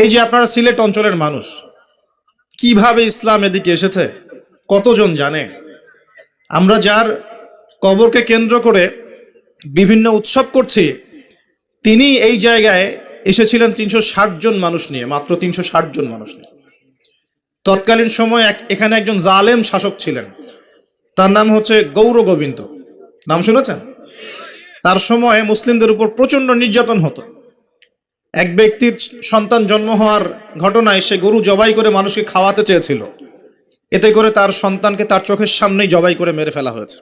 এই যে আপনারা সিলেট অঞ্চলের মানুষ, কিভাবে ইসলাম এদিকে এসেছে কতজন জানে? আমরা যার কবরকে কেন্দ্র করে বিভিন্ন উৎসব করছি, তিনি এই জায়গায় এসেছিলেন 360 জন মানুষ নিয়ে, মাত্র 360 জন মানুষ নিয়ে। তৎকালীন সময় এখানে একজন জালেম শাসক ছিলেন, তার নাম হচ্ছে গৌর গোবিন্দ। নাম শুনেছেন? তার সময় মুসলিমদের উপর প্রচন্ড নির্যাতন হতো। এক ব্যক্তির সন্তান জন্ম হওয়ার ঘটনায় সে গরু জবাই করে মানুষকে খাওয়াতে চেয়েছিল, এতে করে তার সন্তানকে তার চোখের সামনেই জবাই করে মেরে ফেলা হয়েছে।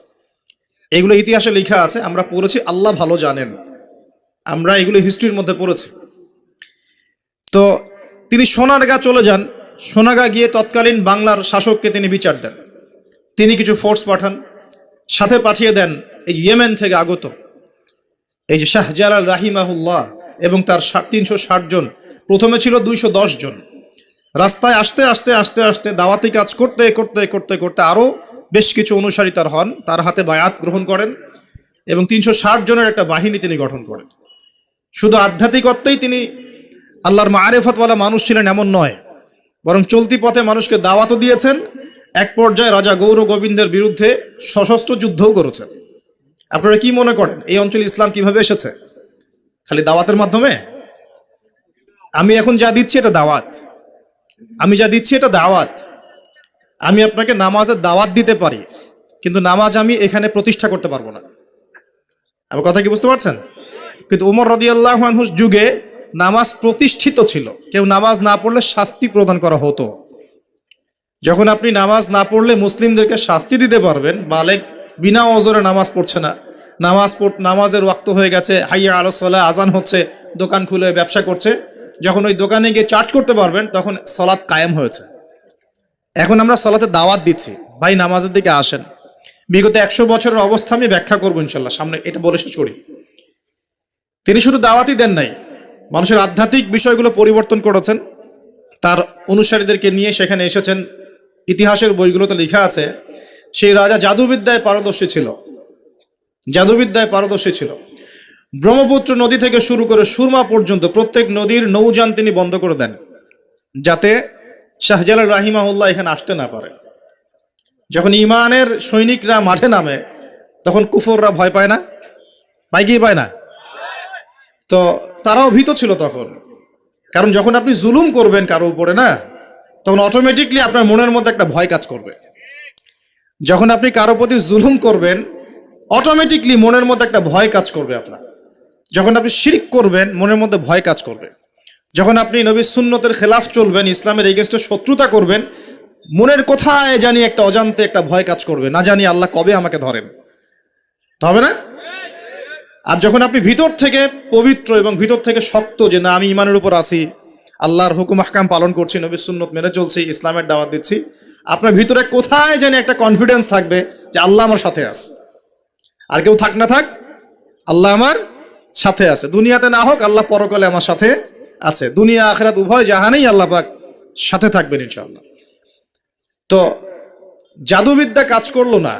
এগুলো ইতিহাসে লেখা আছে, আমরা পড়েছি, আল্লাহ ভালো জানেন, আমরা এগুলো হিস্ট্রির মধ্যে পড়েছি। তো তিনি সোনারগাঁ চলে যান। সোনারগাঁ গিয়ে তৎকালীন বাংলার শাসককে তিনি বিচার দেন। তিনি কিছু ফোর্স পাঠান, সাথে পাঠিয়ে দেন এই ইয়েমেন থেকে আগত এই যে শাহজালাল রাহিমাহুল্লাহ এবং তার 360 জন। প্রথমে ছিল 210 জন। রাস্তায় আস্তে আস্তে আস্তে আস্তে দাওয়াতি কাজ করতে করতে করতে করতে আরও বেশ কিছু অনুসারী তার হন, তার হাতে বায়াত গ্রহণ করেন এবং 360 জনের একটা বাহিনী তিনি গঠন করেন। শুধু আধ্যাত্মিকত্বেই তিনি আল্লাহর মারেফতওয়ালা মানুষ ছিলেন এমন নয়, বরং চলতি পথে মানুষকে দাওয়াতও দিয়েছেন। এক পর্যায়ে রাজা গৌর গোবিন্দের বিরুদ্ধে সশস্ত্র যুদ্ধও করেছেন। আপনারা কি মনে করেন এই অঞ্চলে ইসলাম কিভাবে এসেছে? খালি দাওয়াতের মাধ্যমে? আমি এখন যা দিচ্ছি এটা দাওয়াত, আমি যা দিচ্ছি এটা দাওয়াত। আমি আপনাকে নামাজের দাওয়াত দিতে পারি, কিন্তু নামাজ আমি এখানে প্রতিষ্ঠা করতে পারবো না। আমার কথা কি বুঝতে পারছেন? কিন্তু উমর রাদিয়াল্লাহু আনহুর যুগে নামাজ প্রতিষ্ঠিত ছিল। কেউ নামাজ না পড়লে শাস্তি প্রদান করা হতো। যখন আপনি নামাজ না পড়লে মুসলিমদেরকে শাস্তি দিতে পারবেন, বালেগ বিনা ওজরে নামাজ পড়ছে না, নামাজের ওয়াক্ত হয়ে গেছে, হাইয়া আলাস সালাহ, আজান হচ্ছে, দোকান খুলে ব্যবসা করছে, যখন ওই দোকানে গিয়ে চার্জ করতে পারবেন তখন সালাত কায়েম হয়েছে। এখন আমরা সালাতে দাওয়াত দিচ্ছি, ভাই নামাজের দিকে আসেন। বিগত 100 বছরের অবস্থা আমি ব্যাখ্যা করবো ইনশাল্লাহ সামনে, এটা বলে শেষ করি। তিনি শুধু দাওয়াতই দেন নাই, মানুষের আধ্যাত্মিক বিষয়গুলো পরিবর্তন করেছেন। তার অনুসারীদেরকে নিয়ে সেখানে এসেছেন। ইতিহাসের বইগুলোতে লেখা আছে সেই রাজা জাদুবিদ্যায় পারদর্শী ছিল, জাদুবিদ্যায় পারদর্শী ছিল। ব্রহ্মপুত্র নদী থেকে শুরু করে সুরমা পর্যন্ত প্রত্যেক নদীর নৌযান তিনি বন্ধ করে দেন, যাতে শাহজালাল রাহিমাহুল্লাহ এখানে আসতে না পারে। যখন ইমানের সৈনিকরা মাঠে নামে তখন কুফররা ভয় পায় না? পায় কি পায় না? তো তারাও ভীত ছিল তখন, কারণ যখন আপনি জুলুম করবেন কারো উপরে না, তখন অটোমেটিকলি আপনার মনের মধ্যে একটা ভয় কাজ করবে। যখন আপনি কারো প্রতি জুলুম করবেন অটোমেটিকলি মনের মধ্যে একটা ভয় কাজ করবে আপনার। যখন আপনি শিরক করবেন মনের মধ্যে ভয় কাজ করবে। যখন আপনি নবীর সুন্নতের খেলাফ চলবেন, ইসলামের এগেইনস্টে শত্রুতা করবেন, মনের কোথায় জানি একটা অজান্তে একটা ভয় কাজ করবে, না জানি আল্লাহ কবে আমাকে ধরেন, হবে না? আর যখন আপনি ভিতর থেকে পবিত্র এবং ভিতর থেকে শক্ত, যে না আমি ইমানের উপর আছি, আল্লাহর হুকুম আহকাম পালন করছি, নবীর সুন্নত মেনে চলছি, ইসলামের দাওয়াত দিচ্ছি, আপনার ভিতরে কোথায় জানি একটা কনফিডেন্স থাকবে যে আল্লাহ আমার সাথে আছে। আর কেউ থাক না থাক, আল্লাহ আমার সাথে আছে। দুনিয়াতে না হোক, আল্লাহ পরকালে আমার সাথে আছে। দুনিয়া আখিরাত উভয় জাহানেই আল্লাহ পাক সাথে থাকবেন ইনশাআল্লাহ। তো জাদুবিদ্যা কাজ করলো না।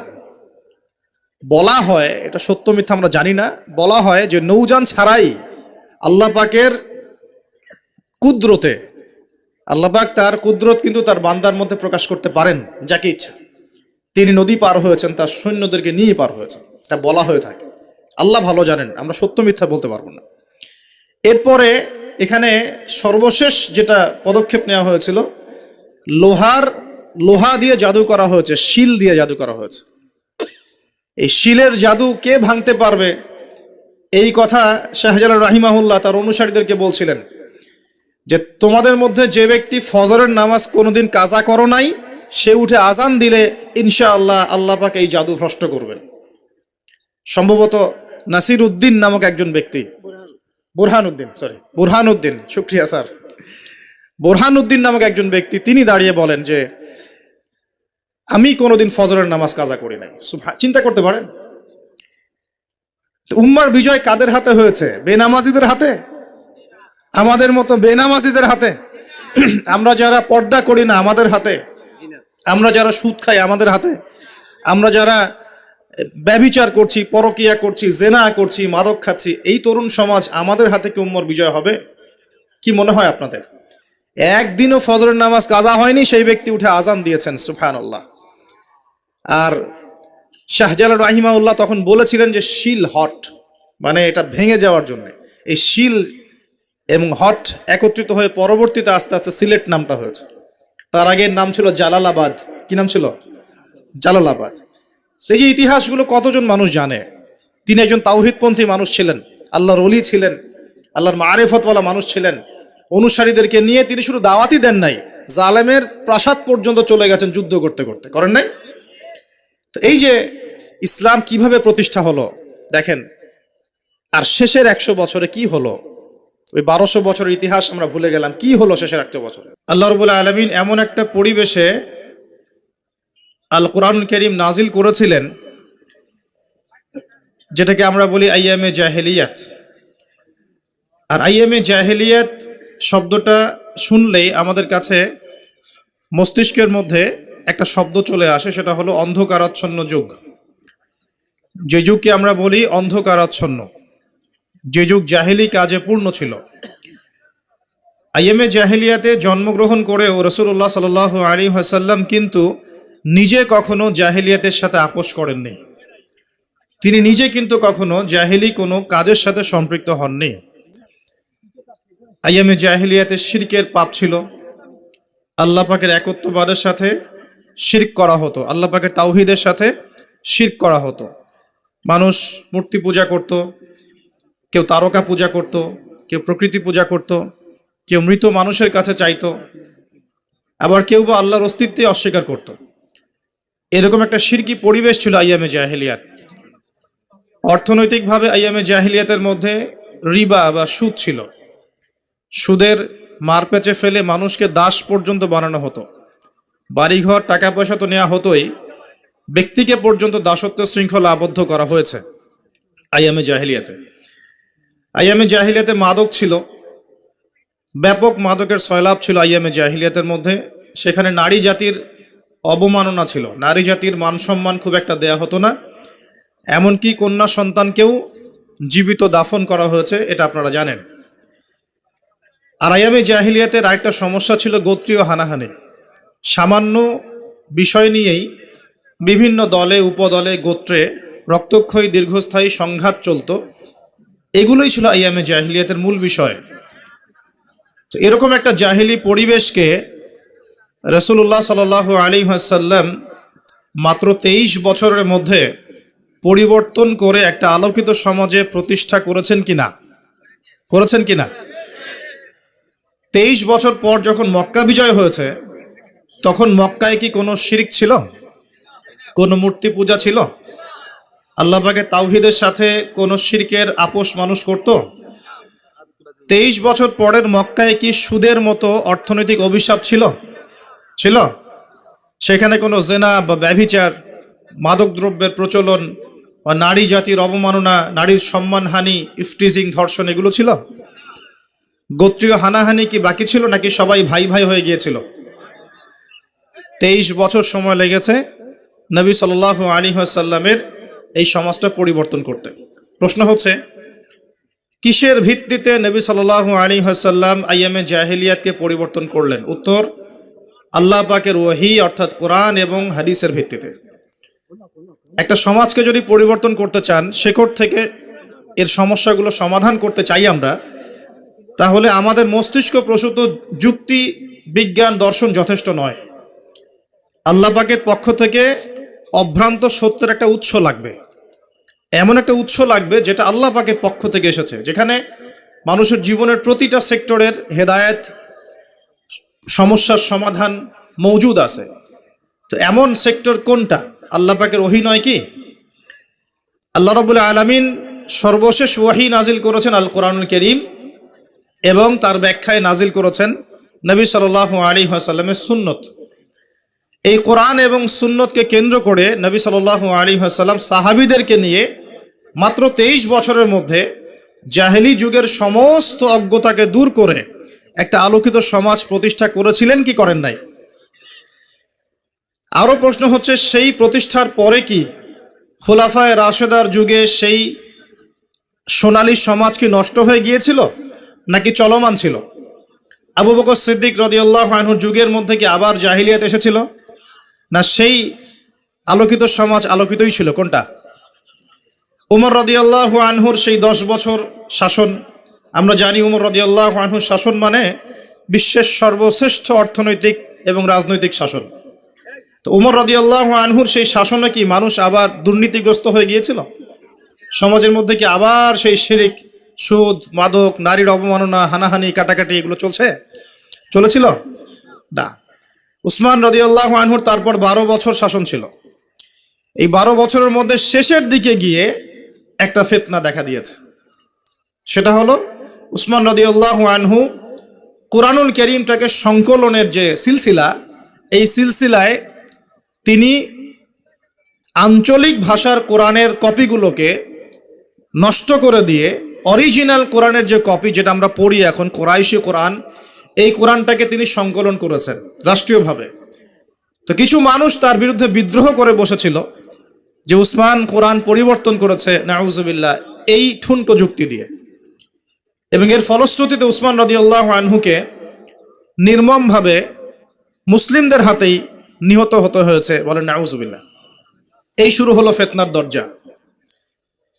বলা হয়, এটা সত্য মিথ্যা আমরা জানি না, বলা হয় যে নৌযান ছাড়াই আল্লাহ পাকের কুদরতে, আল্লাহ পাক তার কুদরত কিন্তু তার বান্দার মধ্যে প্রকাশ করতে পারেন যাকে ইচ্ছা। তিনি নদী পার হয়েছেন, তার সৈন্যদেরকে নিয়ে পার হয়েছেন, এটা বলা হয়ে থাকে। আল্লাহ ভালো জানেন, আমরা সত্য মিথ্যা বলতে পারবো না। এরপরে এখানে সর্বশেষ যেটা পদক্ষেপ নেওয়া হয়েছিল, লোহা দিয়ে জাদু করা হয়েছে, শিল দিয়ে জাদু করা হয়েছে। এই শিলের জাদু কে ভাঙতে পারবে, এই কথা শাহজালাল রাহিমাহুল্লাহ তার অনুসারীদেরকে বলছিলেন যে তোমাদের মধ্যে যে ব্যক্তি ফজরের নামাজ কোনোদিন কাজা করো নাই, সে উঠে আজান দিলে ইনশাআল্লাহ আল্লাহ পাক এই জাদু ভ্রষ্ট করবেন। সম্ভবত নাসির উদ্দিন নামক একজন ব্যক্তি, বুরহানুদ্দিন, শুকরিয়া স্যার, বুরহানুদ্দিন নামক একজন ব্যক্তি, তিনি দাঁড়িয়ে বলেন যে আমি কোনোদিন ফজরের নামাজ কাজা করি নাই। চিন্তা করতে পারেন, উম্মার বিজয় কাদের হাতে হয়েছে? বেনামাজিদের হাতে, আমাদের মতো বেনামাজিদের হাতে। আমরা যারা পর্দা করি না আমাদের হাতে, আমরা যারা সুদ খাই আমাদের হাতে, আমরা যারা ব্যভিচার করছি, পরকিয়া করছি, জেনা করছি, মাদক খাচ্ছি, এই তরুণ সমাজ, আমাদের হাতে কি উম্মার বিজয় হবে? কি মনে হয় আপনাদের? একদিনও ফজরের নামাজ কাজা হয়নি, সেই ব্যক্তি উঠে আজান দিয়েছেন, সুবহানাল্লাহ। আর শাহজালাল রাহিমাহুল্লাহ তখন বলেছিলেন যে শিল হট, মানে এটা ভেঙে যাওয়ার জন্য। এই শিল এবং হট একত্রিত হয়ে পরবর্তীতে আস্তে আস্তে সিলেট নামটা হয়েছে। তার আগের নাম ছিল জালালাবাদ। কি নাম ছিল? জালালাবাদ। এই যে ইতিহাসগুলো কতজন মানুষ জানে? তিনি একজন তাওহীদপন্থী মানুষ ছিলেন, আল্লাহর ওলি ছিলেন, আল্লাহর মারিফতওয়ালা মানুষ ছিলেন। অনুসারীদেরকে নিয়ে তিনি শুধু দাওয়াতই দেন নাই, জালেমের প্রাসাদ পর্যন্ত চলে গেছেন যুদ্ধ করতে করতে, করেন নাই? তো এই যে ইসলাম কিভাবে প্রতিষ্ঠা হলো দেখেন। আর শেষের 100 বছরে কি হলো? ওই 1200 বছরের ইতিহাস আমরা ভুলে গেলাম, কি হলো শেষের 100 বছরে? আল্লাহ রাব্বুল আলামিন এমন একটা পরিবেশে আল কোরআনুল কারীম নাজিল করেছিলেন, যেটাকে আমরা বলি আইয়ামে জাহেলিয়াত। আর আইয়ামে জাহেলিয়াত শব্দটা শুনলেই আমাদের কাছে মস্তিষ্কের মধ্যে একটা শব্দ চলে আসে, সেটা হলো অন্ধকারাচ্ছন্ন যুগ। যে যুগকে আমরা বলি অন্ধকারাচ্ছন্ন, যে যুগ জাহেলি কাজে পূর্ণ ছিল। আইয়ামে জাহেলিয়াতে জন্মগ্রহণ করেও রাসূলুল্লাহ সাল্লাল্লাহু আলাইহি ওয়াসাল্লাম কিন্তু নিজে কখনো জাহেলিয়াতের সাথে আপোষ করেননি। তিনি নিজে কিন্তু কখনো জাহেলি কোনো কাজের সাথে সম্পৃক্ত হননি। আইয়ামে জাহেলিয়াতে শিরকের পাপ ছিল, আল্লাহ পাকের একত্ববাদের সাথে শিরক করা হতো, আল্লাহ পাকের তাওহীদের সাথে শিরক করা হতো। মানুষ মূর্তি পূজা করত, কেউ তারকা পূজা করত, কেউ প্রকৃতি পূজা করত, কেউ মৃত মানুষের কাছে চাইতো, আবার কেউ বা আল্লাহর অস্তিত্বে অস্বীকার করত। এরকম একটা শিরকি পরিবেশ ছিল আইয়ামে জাহেলিয়াত। অর্থনৈতিকভাবে আইয়ামে জাহেলিয়াতের মধ্যে রিবা বা সুদ ছিল। সুদের মারপ্যাচে ফেলে মানুষকে দাস পর্যন্ত বানানো হতো। বাড়িঘর টাকা পয়সা তো নেওয়া হতোই, ব্যক্তিকে পর্যন্ত দাসত্ব শৃঙ্খলা আবদ্ধ করা হয়েছে আইয়ামে জাহেলিয়াতে। আইয়ামে জাহেলিয়াতে মাদক ছিল, ব্যাপক মাদকের সয়লাভ ছিল আইয়ামে জাহেলিয়াতের মধ্যে। সেখানে নারী জাতির অবমাননা ছিল, নারী জাতির মান সম্মান খুব একটা দেয়া হতো না। এমনকি কন্যা সন্তানকেও জীবিত দাফন করা হয়েছে, এটা আপনারা জানেন। আর আইয়ামে জাহিলিয়াতের আরেকটা সমস্যা ছিল গোত্রীয় হানাহানি। সামান্য বিষয় নিয়েই বিভিন্ন দলে উপদলে গোত্রে রক্তক্ষয়ী দীর্ঘস্থায়ী সংঘাত চলত। এগুলোই ছিল আইয়ামে জাহিলিয়াতের মূল বিষয়। তো এরকম একটা জাহিলি পরিবেশকে রাসূলুল্লাহ সাল্লাল্লাহু আলাইহি ওয়াসাল্লাম মাত্র 23 বছরের মধ্যে পরিবর্তন করে একটা আলোকিত সমাজে প্রতিষ্ঠা করেছেন কিনা? করেছেন কিনা? 23 বছর পর যখন মক্কা বিজয় হয়েছে, তখন মক্কায় কি কোনো শিরক ছিল? কোনো মূর্তি পূজা ছিল? আল্লাহ পাকের তাওহীদের সাথে কোনো শিরকের আপোষ মানুষ করত? 23 বছর পরের মক্কায় কি সুদের মতো অর্থনৈতিক অভিশাপ ছিল? ছিল? সেখানে কোনো জেনা বা ব্যভিচার, মাদকদ্রব্যের প্রচলন বা নারী জাতির অবমাননা, নারীর সম্মানহানি, ইফটিজিং, ধর্ষণ এগুলো ছিল? গোত্রীয় হানাহানি কি বাকি ছিল, নাকি সবাই ভাই ভাই হয়ে গিয়েছিল? 23 বছর সময় লেগেছে নবী সাল্লাল্লাহু আলাইহি ওয়াসাল্লামের এই সমাজটা পরিবর্তন করতে। প্রশ্ন হচ্ছে, কিসের ভিত্তিতে নবী সাল্লাল্লাহু আলাইহি ওয়াসাল্লাম আইয়ামে জাহেলিয়াতকে পরিবর্তন করলেন? উত্তর, আল্লাহ পাকের ওহী অর্থাৎ কোরআন এবং হাদিসের ভিত্তিতে। একটা সমাজকে যদি পরিবর্তন করতে চান, শেকড় থেকে এর সমস্যাগুলো সমাধান করতে চাই আমরা, তাহলে আমাদের মস্তিষ্ক প্রসূত যুক্তি, বিজ্ঞান, দর্শন যথেষ্ট নয়। আল্লাহ পাকের পক্ষ থেকে অভ্রান্ত সত্যের একটা উৎস লাগবে, এমন একটা উৎস লাগবে যেটা আল্লাহ পাকের পক্ষ থেকে এসেছে, যেখানে মানুষের জীবনের প্রতিটা সেক্টরের হেদায়েত, সমস্যার সমাধান মৌজুদ আছে। তো এমন সেক্টর কোনটা? আল্লাহ পাকের ওহী নয় কি? আল্লাহ রাব্বুল আলামিন সর্বশেষ ওহী নাজিল করেছেন আল কোরআনুল কারীম, এবং তার ব্যাখ্যায় নাজিল করেছেন নবী সাল্লাল্লাহু আলাইহি ওয়াসাল্লামের সুন্নত। এই কোরআন এবং সুন্নতকে কেন্দ্র করে নবী সাল্লাল্লাহু আলাইহি ওয়াসাল্লাম সাহাবীদেরকে নিয়ে মাত্র 23 বছরের মধ্যে জাহেলি যুগের সমস্ত অজ্ঞতাকে দূর করে একটা আলোকিত সমাজ প্রতিষ্ঠা করেছিলেন কি করেন নাই? আরো প্রশ্ন হচ্ছে, সেই প্রতিষ্ঠার পরে কি খুলাফায়ে রাশেদার যুগে সেই সোনালী সমাজ কি নষ্ট হয়ে গিয়েছিল, নাকি চলমান ছিল? আবু বকর সিদ্দিক রাদিয়াল্লাহু আনহুর যুগের মধ্যে কি আবার জাহিলিয়াত এসেছিল, না সেই আলোকিত সমাজ আলোকিতই ছিল? কোনটা? উমর রাদিয়াল্লাহু আনহুর সেই 10 বছর শাসন। আমরা জানি উমর রাদিয়াল্লাহু আনহুর শাসন মানে বিশ্বের সর্বশ্রেষ্ঠ অর্থনৈতিক এবং রাজনৈতিক শাসন। তো উমর রাদিয়াল্লাহু আনহুর সেই শাসনে কি মানুষ আবার দুর্নীতিগ্রস্ত হয়ে গিয়েছিল? সমাজের মধ্যে কি আবার সেই শিরিক, সুদ, মাদক, নারীর অবমাননা, হানাহানি, কাটাকাটি এগুলো চলেছিল না। উসমান রাদিয়াল্লাহু আনহুর তারপর 12 বছর শাসন ছিল। এই 12 বছরের মধ্যে শেষের দিকে গিয়ে একটা ফিতনা দেখা দিয়েছে। সেটা হলো উসমান রাদিয়াল্লাহু আনহু কুরআনুল কারীমটাকে সংকলনের যে সিলসিলা, এই সিলসিলায় তিনি আঞ্চলিক ভাষার কোরআনের কপিগুলোকে নষ্ট করে দিয়ে অরিজিনাল কোরআনের যে কপি, যেটা আমরা পড়ি এখন কোরাইশি কোরআন, এই কোরআনটাকে তিনি সংকলন করেছেন রাষ্ট্রীয়ভাবে। তো কিছু মানুষ তার বিরুদ্ধে বিদ্রোহ করে বসেছিল যে উসমান কোরআন পরিবর্তন করেছে, নাউজুবিল্লাহ, এই ঠুনকো যুক্তি দিয়ে। এবং এর ফলশ্রুতিতে উসমান রাদিয়াল্লাহু আনহুকে নির্মমভাবে মুসলিমদের হাতেই নিহত হতে হয়েছে, বলেন নাউজুবিল্লাহ। এই শুরু হলো ফিতনার দরজা।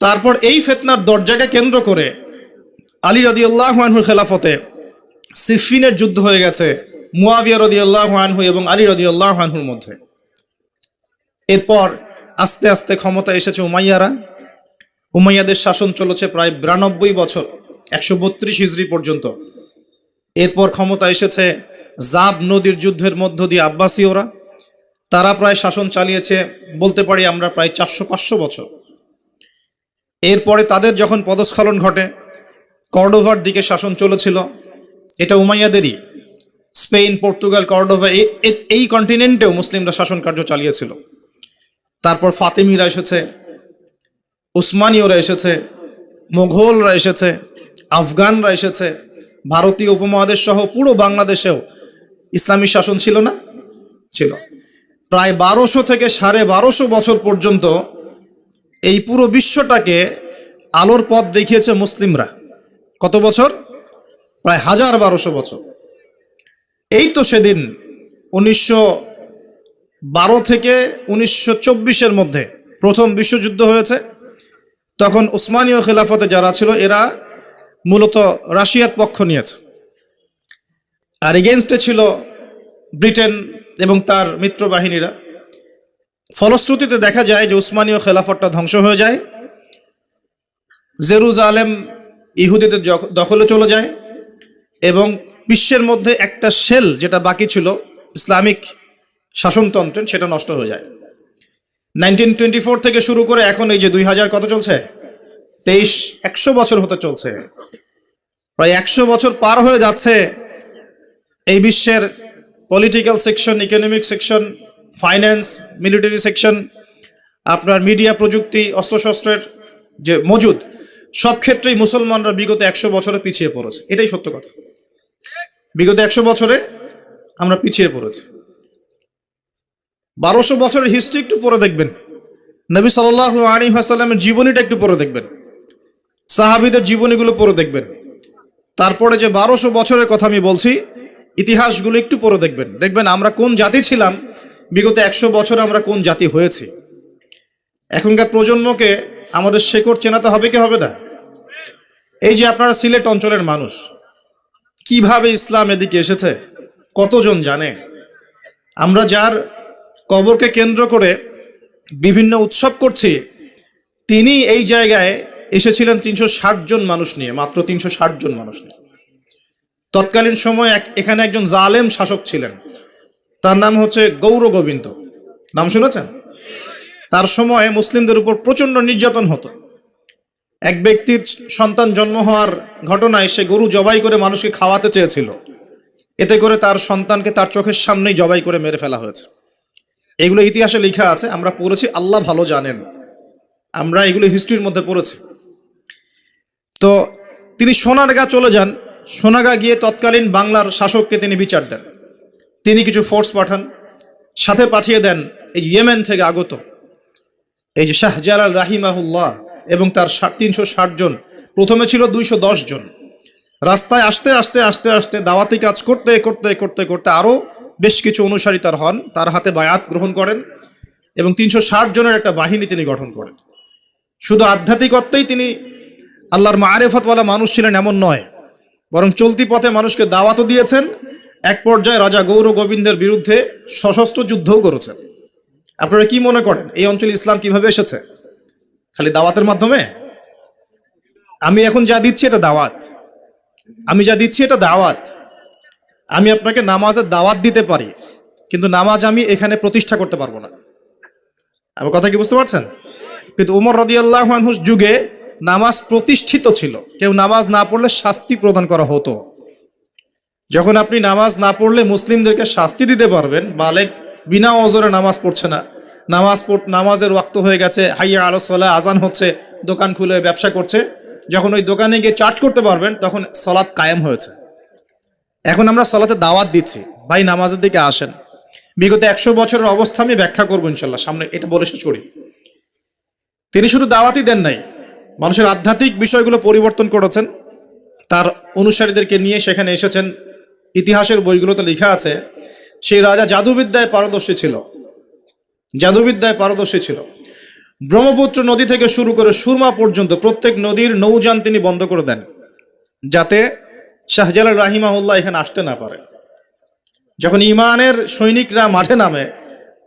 তারপর এই ফিতনার দরজাকে কেন্দ্র করে আলী রাদিয়াল্লাহু আনহুর খেলাফতে সিফিনের যুদ্ধ হয়ে গেছে মুয়াবিয়া রাদিয়াল্লাহু আনহু এবং আলী রাদিয়াল্লাহু আনহুর মধ্যে। এরপর আস্তে আস্তে ক্ষমতা এসেছে উমাইয়ারা। উমাইয়াদের শাসন চলেছে প্রায় 92 বছর, 132 হিজরি পর্যন্ত। এরপর ক্ষমতা এসেছে জাব নদীর যুদ্ধের মধ্য দিয়ে আব্বাসীয়রা। তারা প্রায় শাসন চালিয়েছে বলতে পারি আমরা প্রায় 400-500 বছর। এরপরে তাদের যখন পদস্খলন ঘটে, কর্ডোভার দিকে শাসন চলেছিল, এটা উমাইয়াদেরই। স্পেন, পর্তুগাল, কর্ডোভা, এই কন্টিনেন্টেও মুসলিমরা শাসন কার্য চালিয়েছিল। তারপর ফাতেমিরা এসেছে, উসমানীয়রা এসেছে, মোঘলরা এসেছে, আফগানরা এসেছে, ভারতীয় উপমহাদেশ সহ পুরো বাংলাদেশেও ইসলামী শাসন ছিল না? ছিল। প্রায় 1200 থেকে 1250 বছর পর্যন্ত এই পুরো বিশ্বটাকে আলোর পথ দেখিয়েছে মুসলিমরা। কত বছর? প্রায় 1200 বছর। এই তো সেদিন 1912 থেকে 1924-এর মধ্যে প্রথম বিশ্বযুদ্ধ হয়েছে। তখন উসমানীয় খেলাফতে যারা ছিল এরা মূলত রাশিয়ার পক্ষ নিয়েছে, আর এগেনস্টে ছিল ব্রিটেন এবং তার মিত্র বাহিনীরা। ফলশ্রুতিতে দেখা যায় যে উসমানীয় খেলাফতটা ধ্বংস হয়ে যায়, জেরুজালেম ইহুদিদের দখলে চলে যায় এবং বিশ্বের মধ্যে একটা শেল যেটা বাকি ছিল ইসলামিক শাসনতন্ত্রের, সেটা নষ্ট হয়ে যায়। 1924 থেকে শুরু করে এখন এই যে 2000 কত চলছে, 100 বছর হতে চলছে। প্রায় 100 বছর পার হয়ে যাচ্ছে। এই বিশ্বের political section, economic section, finance, military section, আপনার মিডিয়া, প্রযুক্তি, অস্ত্রশস্ত্রের যে মজুদ, সব ক্ষেত্রেই মুসলমানরা বিগত 100 বছরে পিছিয়ে পড়েছে। এটাই সত্য কথা। বিগত 100 বছরে আমরা পিছিয়ে পড়েছি। 1200 বছরের হিস্ট্রি একটু পড়ে দেখবেন, নবী সাল্লাল্লাহু আলাইহি ওয়াসাল্লামের জীবনীটা একটু পড়ে দেখবেন, সাহাবীদের জীবনীগুলো পড়ে দেখবেন। তারপরে যে 1200 বছরের কথা আমি বলছি, ইতিহাসগুলো একটু পড়ে দেখবেন। দেখবেন আমরা কোন জাতি ছিলাম, বিগত 100 বছরে আমরা কোন জাতি হয়েছি। এখনকার প্রজন্মকে আমাদের শেকড় চেনাতে হবে কি হবে না? এই যে আপনারা সিলেট অঞ্চলের মানুষ, কিভাবে ইসলাম এদিকে এসেছে কতজন জানে? আমরা যার কবরকে কেন্দ্র করে বিভিন্ন উৎসব করছি, তিনি এই জায়গায় এসেছিলেন 360 জন মানুষ নিয়ে, মাত্র 360 জন মানুষ নিয়ে। তৎকালীন সময় এখানে একজন জালেম শাসক ছিলেন, তার নাম হচ্ছে গৌর গোবিন্দ। নাম শুনেছেন? তার সময় মুসলিমদের উপর প্রচন্ড নির্যাতন হতো। এক ব্যক্তির সন্তান জন্ম হওয়ার ঘটনায় সে গরু জবাই করে মানুষকে খাওয়াতে চেয়েছিল। এতে করে তার সন্তানকে তার চোখের সামনেই জবাই করে মেরে ফেলা হয়েছে। এগুলো ইতিহাসে লেখা আছে, আমরা পড়েছি, আল্লাহ ভালো জানেন, আমরা এগুলো হিস্ট্রির মধ্যে পড়েছি। তো তিনি সোনারগাঁ চলে যান। সোনারগাঁ গিয়ে তৎকালীন বাংলার শাসককে তিনি বিচার দেন। তিনি কিছু ফোর্স পাঠান, সাথে পাঠিয়ে দেন এই ইয়েমেন থেকে আগত এই যে শাহজালাল রাহিমাহুল্লাহ এবং তার 360 জন। প্রথমে ছিল 210 জন। রাস্তায় আসতে আসতে আসতে আসতে দাওয়াতি কাজ করতে করতে করতে করতে আরও বেশ কিছু অনুসারী তার হন, তার হাতে বায়াত গ্রহণ করেন এবং 360 জনের একটা বাহিনী তিনি গঠন করেন। শুধু আধ্যাত্মিকত্বেই তিনি আল্লাহর মারেফতওয়ালা মানুষ ছিলেন এমন নয়, বরং চলতি পথে মানুষকে দাওয়াতও দিয়েছেন। এক পর্যায়ে রাজা গৌর গোবিন্দের বিরুদ্ধে সশস্ত্র যুদ্ধও করেছেন। আপনারা কি মনে করেন এই অঞ্চলে ইসলাম কিভাবে এসেছে? খালি দাওয়াতের মাধ্যমে? আমি এখন যা দিচ্ছি এটা দাওয়াত, আমি যা দিচ্ছি এটা দাওয়াত। আমি আপনাকে নামাজের দাওয়াত দিতে পারি, কিন্তু নামাজ আমি এখানে প্রতিষ্ঠা করতে পারবো না। আমার কথা কি বুঝতে পারছেন? কিন্তু উমর রাদিয়াল্লাহু আনহুর যুগে নামাজ প্রতিষ্ঠিত ছিল, কেউ নামাজ না পড়লে শাস্তি প্রদান করা হতো। যখন আপনি নামাজ না পড়লে মুসলিমদেরকে শাস্তি দিতে পারবেন, বালেগ বিনা ওজরে নামাজ পড়ছে না, নামাজের ওয়াক্ত হয়ে গেছে, হাইয়া আলাস সালাহ, আজান হচ্ছে, দোকান খুলে ব্যবসা করছে, যখন ওই দোকানে গিয়ে চার্জ করতে পারবেন তখন সালাত কায়েম হয়েছে। এখন আমরা সালাতে দাওয়াত দিচ্ছি, ভাই নামাজের দিকে আসেন। বিগত 100 বছরের অবস্থা আমি ব্যাখ্যা করবো ইনশাল্লাহ সামনে, এটা বলে শেষ করি। তিনি শুধু দাওয়াতই দেন নাই, মানুষের আধ্যাত্মিক বিষয়গুলো পরিবর্তন করেছেন, তার অনুসারীদেরকে নিয়ে সেখানে এসেছেন। ইতিহাসের বইগুলোতে লেখা আছে সেই রাজা জাদুবিদ্যায় পারদর্শী ছিল, জাদুবিদ্যায় পারদর্শী ছিল। ব্রহ্মপুত্র নদী থেকে শুরু করে সুরমা পর্যন্ত প্রত্যেক নদীর নৌযান তিনি বন্ধ করে দেন, যাতে শাহজালাল রাহিমাহুল্লাহ এখানে আসতে না পারে। যখন ইমানের সৈনিকরা মাঠে নামে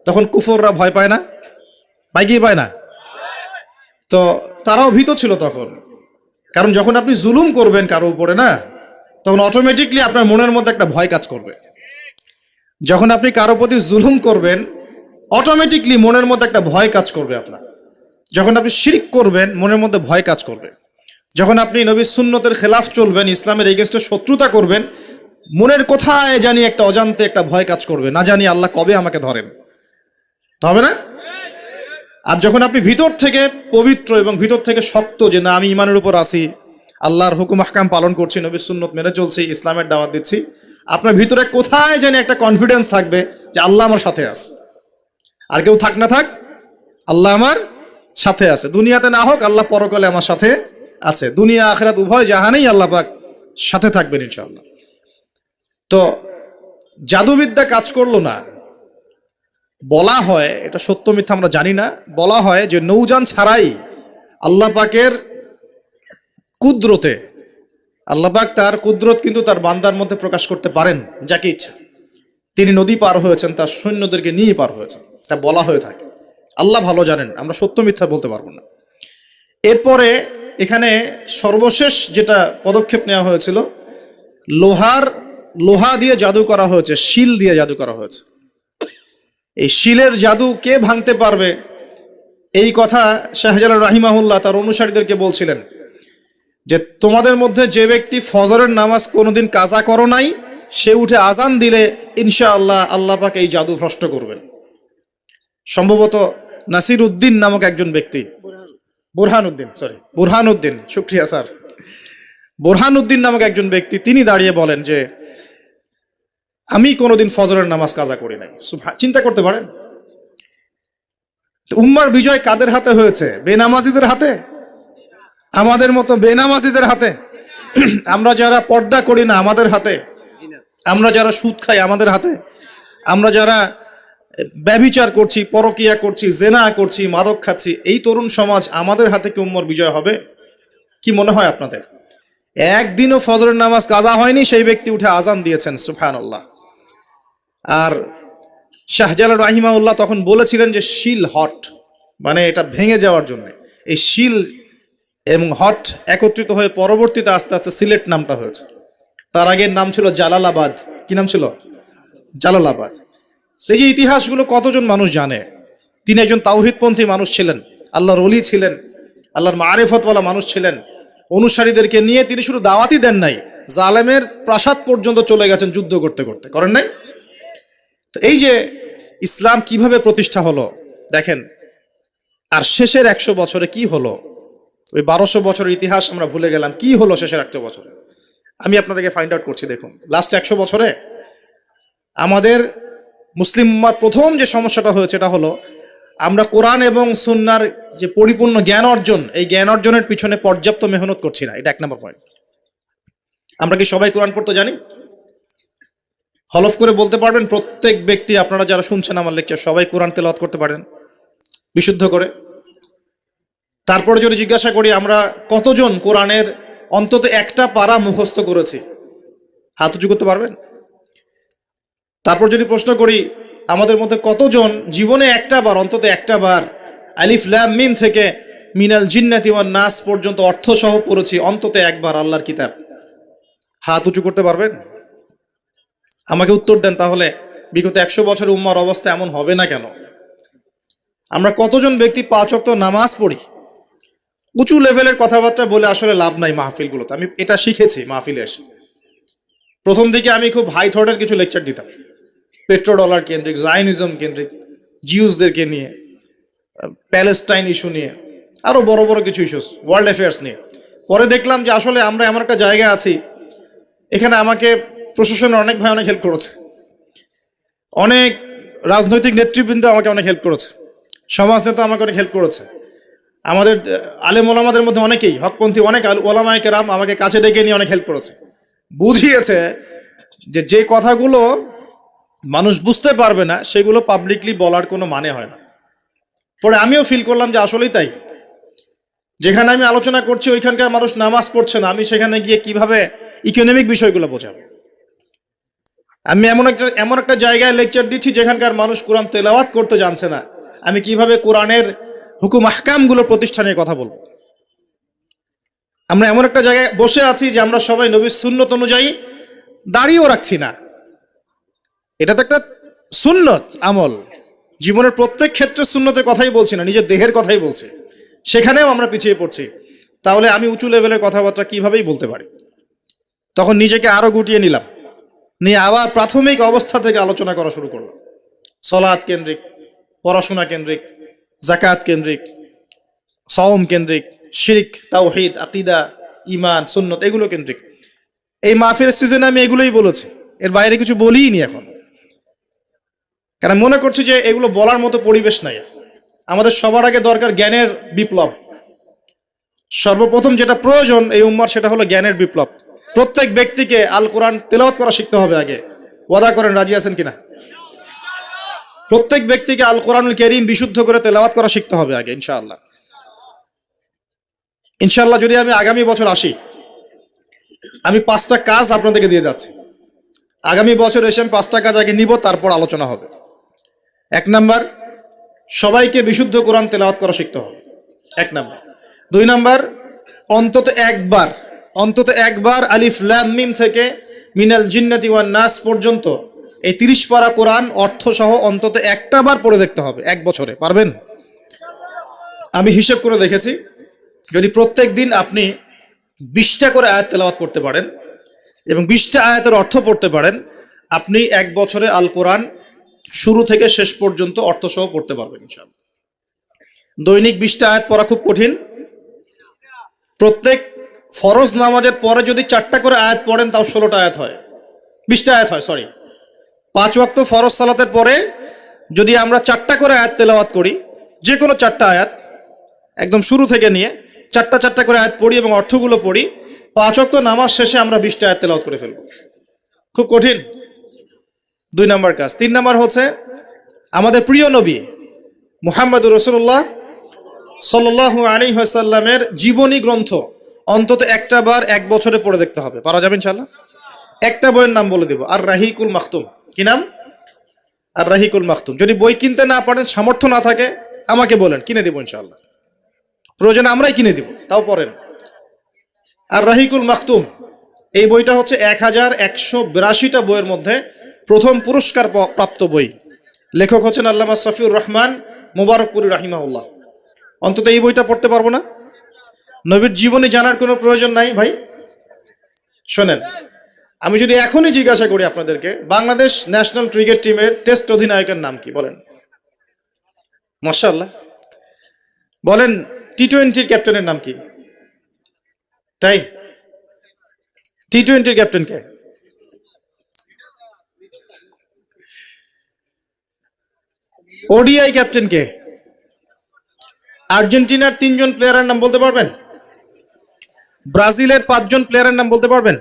তখন কুফররা ভয় পায় না? পায় কি পায় না? তো তারাও ভীত ছিল তখন, কারণ যখন আপনি জুলুম করবেন কারো উপরে না, তখন অটোমেটিকলি আপনার মনের মধ্যে একটা ভয় কাজ করবে। যখন আপনি কারো প্রতি জুলুম করবেন অটোমেটিকলি মনের মধ্যে একটা ভয় কাজ করবে আপনার। যখন আপনি শিরক করবেন মনের মধ্যে ভয় কাজ করবে। যখন আপনি নবীর সুন্নতের খেলাফ চলবেন, ইসলামের এগেইনস্টে শত্রুতা করবেন, মনের কোথায় জানি একটা অজান্তে একটা ভয় কাজ করবে, না জানি আল্লাহ কবে আমাকে ধরেন, হবে না? আর যখন আপনি ভিতর থেকে পবিত্র এবং ভিতর থেকে শক্ত, যে না আমি ইমানের উপর আছি, আল্লাহর হুকুম আহকাম পালন করছি, নবীর সুন্নত মেনে চলছি, ইসলামের দাওয়াত দিচ্ছি, আপনার ভিতরে কোথায় জানি একটা কনফিডেন্স থাকবে যে আল্লাহ আমার সাথে আছে। আর কেউ থাক না থাক, আল্লাহ আমার সাথে আছে। দুনিয়াতে না হোক, আল্লাহ পরকালে আমার সাথে আছে। দুনিয়া আখিরাত উভয় জাহানেই আল্লাহ পাক সাথে থাকবেন ইনশাআল্লাহ। তো জাদুবিদ্যা কাজ করলো না। বলা হয়, এটা সত্য মিথ্যা আমরা জানি না, বলা হয় যে নৌযান ছাড়াই আল্লাহ পাকের কুদরতে, আল্লাহ পাক তার কুদরত কিন্তু তার বান্দার মধ্যে প্রকাশ করতে পারেন যাকে ইচ্ছা। তিনি নদী পার হয়েছেন, তার সৈন্যদেরকে নিয়ে পার হয়েছেন, এটা বলা হয়ে থাকে। আল্লাহ ভালো জানেন, আমরা সত্য মিথ্যা বলতে পারবো না। এরপরে এখানে সর্বশেষ যেটা পদক্ষেপ নেওয়া হয়েছিল, লোহা দিয়ে জাদু করা হয়েছে, শিল দিয়ে জাদু করা হয়েছে। এই শিলের জাদু কে ভাঙতে পারবে, এই কথা শাহজালাল রাহিমাহুল্লাহ তার অনুসারীদেরকে বলছিলেন যে তোমাদের মধ্যে যে ব্যক্তি ফজরের নামাজ কোনোদিন কাজা করো নাই, সে উঠে আজান দিলে ইনশাআল্লাহ আল্লাহ পাক এই জাদু ভ্রষ্ট করবেন। সম্ভবত নাসির উদ্দিন নামক একজন ব্যক্তি, বুরহানুদ্দিন, শুকরিয়া স্যার, বুরহানুদ্দিন নামক একজন ব্যক্তি, তিনি দাঁড়িয়ে বলেন যে আমি কোনোদিন ফজরের নামাজ কাজা করি নাই। চিন্তা করতে পারেন, উম্মার বিজয় কাদের হাতে হয়েছে? বেনামাজিদের হাতে, আমাদের মতো বেনামাজিদের হাতে। আমরা যারা পর্দা করি না আমাদের হাতে, আমরা যারা সুদ খাই আমাদের হাতে, আমরা যারা ব্যভিচার করছি, পরকিয়া করছি, জেনা করছি, মাদক খাচ্ছি, এই তরুণ সমাজ, আমাদের হাতে কি উম্মার বিজয় হবে? কি মনে হয় আপনাদের? একদিনও ফজরের নামাজ কাজা হয়নি, সেই ব্যক্তি উঠে আজান দিয়েছেন, সুবহানাল্লাহ। আর শাহজালাল রাহিমাহুল্লাহ তখন বলেছিলেন যে শিল হট, মানে এটা ভেঙে যাওয়ার জন্য। এই শিল এবং হট একত্রিত হয়ে পরবর্তীতে আস্তে আস্তে সিলেট নামটা হয়েছে। তার আগের নাম ছিল জালালাবাদ। কি নাম ছিল? জালালাবাদ। এই যে ইতিহাসগুলো কতজন মানুষ জানে? তিনি একজন তাওহীদপন্থী মানুষ ছিলেন, আল্লাহর ওলি ছিলেন, আল্লাহর মারেফতওয়ালা মানুষ ছিলেন। অনুসারীদেরকে নিয়ে তিনি শুধু দাওয়াতই দেন নাই, জালেমের প্রাসাদ পর্যন্ত চলে গেছেন যুদ্ধ করতে করতে, করেন নাই? তো এই যে ইসলাম কিভাবে প্রতিষ্ঠা হলো দেখেন। আর শেষের 100 বছরে কি হলো? ওই 1200 বছরের ইতিহাস আমরা ভুলে গেলাম, কি হলো শেষের 100 বছরে? আমি আপনাদেরকে ফাইন্ড আউট করছি। দেখুন, লাস্ট 100 বছরে আমাদের মুসলিম উম্মার প্রথম যে সমস্যাটা হয়েছে, এটা হলো আমরা কোরআন এবং সুন্নাহর যে পরিপূর্ণ জ্ঞান অর্জন, এই জ্ঞান অর্জনের পিছনে পর্যাপ্ত মেহনত করছি না। এটা 1 নম্বর পয়েন্ট। আমরা কি সবাই কোরআন পড়তে জানি? হলফ করে বলতে পারবেন প্রত্যেক ব্যক্তি, আপনারা যারা শুনছেন আমার লেকচার, সবাই কোরআন তেলাওয়াত করতে পারেন বিশুদ্ধ করে? তারপরে যদি জিজ্ঞাসা করি আমরা কতজন কোরআনের অন্তত একটা পারা মুখস্থ করেছি, হাত উঁচু করতে পারবেন? তারপর যদি প্রশ্ন করি আমাদের মধ্যে কতজন জীবনে একটা বার, অন্তত একটা বার আলিফ লাম মিম থেকে মিনাল জিন্নাতি ওয়ান নাস পর্যন্ত অর্থ সহ পড়েছি অন্তত একবার আল্লাহর কিতাব, হাত উঁচু করতে পারবেন? আমাকে উত্তর দেন তাহলে বিগত 100 বছরের উম্মার অবস্থা এমন হবে না কেন? আমরা কতজন ব্যক্তি 5 ওয়াক্ত নামাজ পড়ি? উঁচু লেভেলের কথাবার্তা বলে আসলে লাভ নাই মাহফিলগুলোতে। আমি এটা শিখেছি মাহফিলে এসে। প্রথম দিকে আমি খুব হাই থটের কিছু লেকচার দিতাম, পেট্রো ডলার কেন্দ্রিক, জায়নিজম কেন্দ্রিক, জিউসদেরকে নিয়ে, প্যালেস্টাইন ইস্যু নিয়ে, আরো বড় বড় কিছু ইস্যুস, ওয়ার্ল্ড অ্যাফেয়ার্স নিয়ে। পরে দেখলাম যে আসলে আমরা এমন একটা জায়গায় আছি, এখানে আমাকে প্রশাসনের অনেক ভাই অনেক হেল্প করেছে, অনেক রাজনৈতিক নেতৃবৃন্দ আমাকে অনেক হেল্প করেছে, সমাজ নেতা আমাকে অনেক হেল্প করেছে, আমাদের আলেম ওলামাদের মধ্যে অনেকেই, হকপন্থী অনেক ওলামায়ে কেরাম আমাকে কাছে ডেকে নিয়ে অনেক হেল্প করেছে। বুঝিয়েছে যে যে কথাগুলো মানুষ বুঝতে পারবে না সেগুলো পাবলিকলি বলার কোনো মানে হয় না। পরে আমিও ফিল করলাম যে আসলেই তাই। যেখানে আমি আলোচনা করছি ওইখানকার মানুষ নামাজ পড়ছে না, আমি সেখানে গিয়ে কিভাবে ইকোনমিক বিষয়গুলো বোঝাবো? আমি এমন একটা জায়গায় লেকচার দিচ্ছি যেখানকার মানুষ কোরআন তেলাওয়াত করতে জানছে না, আমি কিভাবে কোরআনের হুকুম আহকামগুলো প্রতিষ্ঠানের কথা বলবো? আমরা এমন একটা জায়গায় বসে আছি যে আমরা সবাই নবীর সুন্নত অনুযায়ী দাঁড়িয়েও রাখছি না। এটা তো একটা সুন্নত আমল, জীবনের প্রত্যেক ক্ষেত্রে সুন্নতের কথাই বলছি না, নিজের দেহের কথাই বলছি, সেখানেও আমরা পিছিয়ে পড়ছি। তাহলে আমি উঁচু লেভেলের কথাবার্তা কিভাবেই বলতে পারি? তখন নিজেকে আরো গুটিয়ে নিলাম, নিয়ে আবার প্রাথমিক অবস্থা থেকে আলোচনা করা শুরু করলাম। সলাৎ কেন্দ্রিক, পড়াশোনা কেন্দ্রিক, জাকাত কেন্দ্রিক, সাওম কেন্দ্রিক, শিরক, তাওহীদ, আকীদা, ঈমান, সুন্নত, এগুলো কেন্দ্রিক। এই মাহফিলের সিজনে আমি এগুলোই বলেছি, এর বাইরে কিছু বলিই নি এখন, কারণ মনে করছি যে এগুলো বলার মতো পরিবেশ নাই। আমাদের সবার আগে দরকার জ্ঞানের বিপ্লব। সর্বপ্রথম যেটা প্রয়োজন এই উম্মার, সেটা হলো জ্ঞানের বিপ্লব। প্রত্যেক ব্যক্তিকে আল কোরআন তেলাওয়াত করা শিখতে হবে আগে। ওয়াদা করেন, রাজি আছেন কিনা? প্রত্যেক ব্যক্তিকে আল কোরআনুল কারীম বিশুদ্ধ করে তেলাওয়াত করা শিখতে হবে আগে, ইনশাআল্লাহ। ইনশাআল্লাহ যদি আমি আগামী বছর আসি, আমি 5টা কাজ আপনাদেরকে দিয়ে যাচ্ছি। আগামী বছর এসে আমি 5টা কাজ আগে নিব, তারপর আলোচনা হবে। 1 নাম্বার, সবাইকে বিশুদ্ধ কোরআন তেলাওয়াত করা শিখতে হবে, 1 নাম্বার। 2 নাম্বার, অন্তত একবার আলিফ লাম মিম থেকে মিনাল জিন্নাতি ওয়ান নাস পর্যন্ত এই 30 পারা কোরআন অর্থ সহ অন্তত একটা বার পড়ে দেখতে হবে 1 বছরে। পারবেন? আমি হিসেব করে দেখেছি, যদি প্রত্যেক দিন আপনি 20টা করে আয়াত তেলাওয়াত করতে পারেন এবং 20টা আয়াতের অর্থ পড়তে পারেন, আপনি 1 বছরে আল কোরআন শুরু থেকে শেষ পর্যন্ত অর্থ সহ পড়তে পারবেন ইনশাআল্লাহ। দৈনিক 20টা আয়াত পড়া খুব কঠিন। প্রত্যেক ফরজ নামাজের পরে যদি 4টা করে আয়াত পড়েন, তাও 16টা আয়াত হয়, 20টা আয়াত হয়, সরি। 5 ওয়াক্ত ফরজ সালাতের পরে যদি আমরা 4টা করে আয়াত তেলাওয়াত করি, যে কোনো 4টা আয়াত একদম শুরু থেকে নিয়ে 4টা করে আয়াত পড়ি এবং অর্থগুলো পড়ি, 5 ওয়াক্ত নামাজ শেষে আমরা 20টা আয়াত তেলাওয়াত করে ফেলবো। খুব কঠিন। 2 নাম্বার কাজ। 3 নাম্বার হচ্ছে আমাদের প্রিয় নবী মুহাম্মদুর রাসূলুল্লাহ সাল্লাল্লাহু আলাইহি ওয়াসাল্লামের জীবনী গ্রন্থ অন্তত একটা বার 1 বছরে পড়ে দেখতে হবে। পারা যাবে ইনশাআল্লাহ? একটা বইয়ের নাম বলে দেব, আর রাহিকুল মাখতুম। কি নাম? আর রাহিকুল মাখতুম। যদি বই কিনতে না পারেন, সামর্থ্য না থাকে, আমাকে বলেন, কিনে দেব ইনশাআল্লাহ। প্রয়োজনে আমরাই কিনে দিব, তাও পড়েন। আর রাহিকুল মাখতুম এই বইটা হচ্ছে 1182টা বইয়ের মধ্যে প্রথম পুরস্কার প্রাপ্ত বই। লেখক হচ্ছেন আল্লামা সফিউর রহমান মুবারকপুরি রাহিমাহুল্লাহ। অন্তত এই বইটা পড়তে পারবো না? নবীর জীবনী জানার কোনো প্রয়োজন নাই ভাই। শোনেন, আমি যদি এখনই জিজ্ঞাসা করি আপনাদেরকে, বাংলাদেশ ন্যাশনাল ক্রিকেট টিমের টেস্ট অধিনায়কের নাম কি বলেন? মাশাআল্লাহ। বলেন টি-20 ক্যাপ্টেনের নাম কি? তাই টি-20 ক্যাপ্টেন কে? ওডিআই ক্যাপ্টেন কে? আর্জেন্টিনার 3 জন প্লেয়ারের নাম বলতে পারবেন? ব্রাজিলের 5 জন প্লেয়ারের নাম বলতে পারবেন?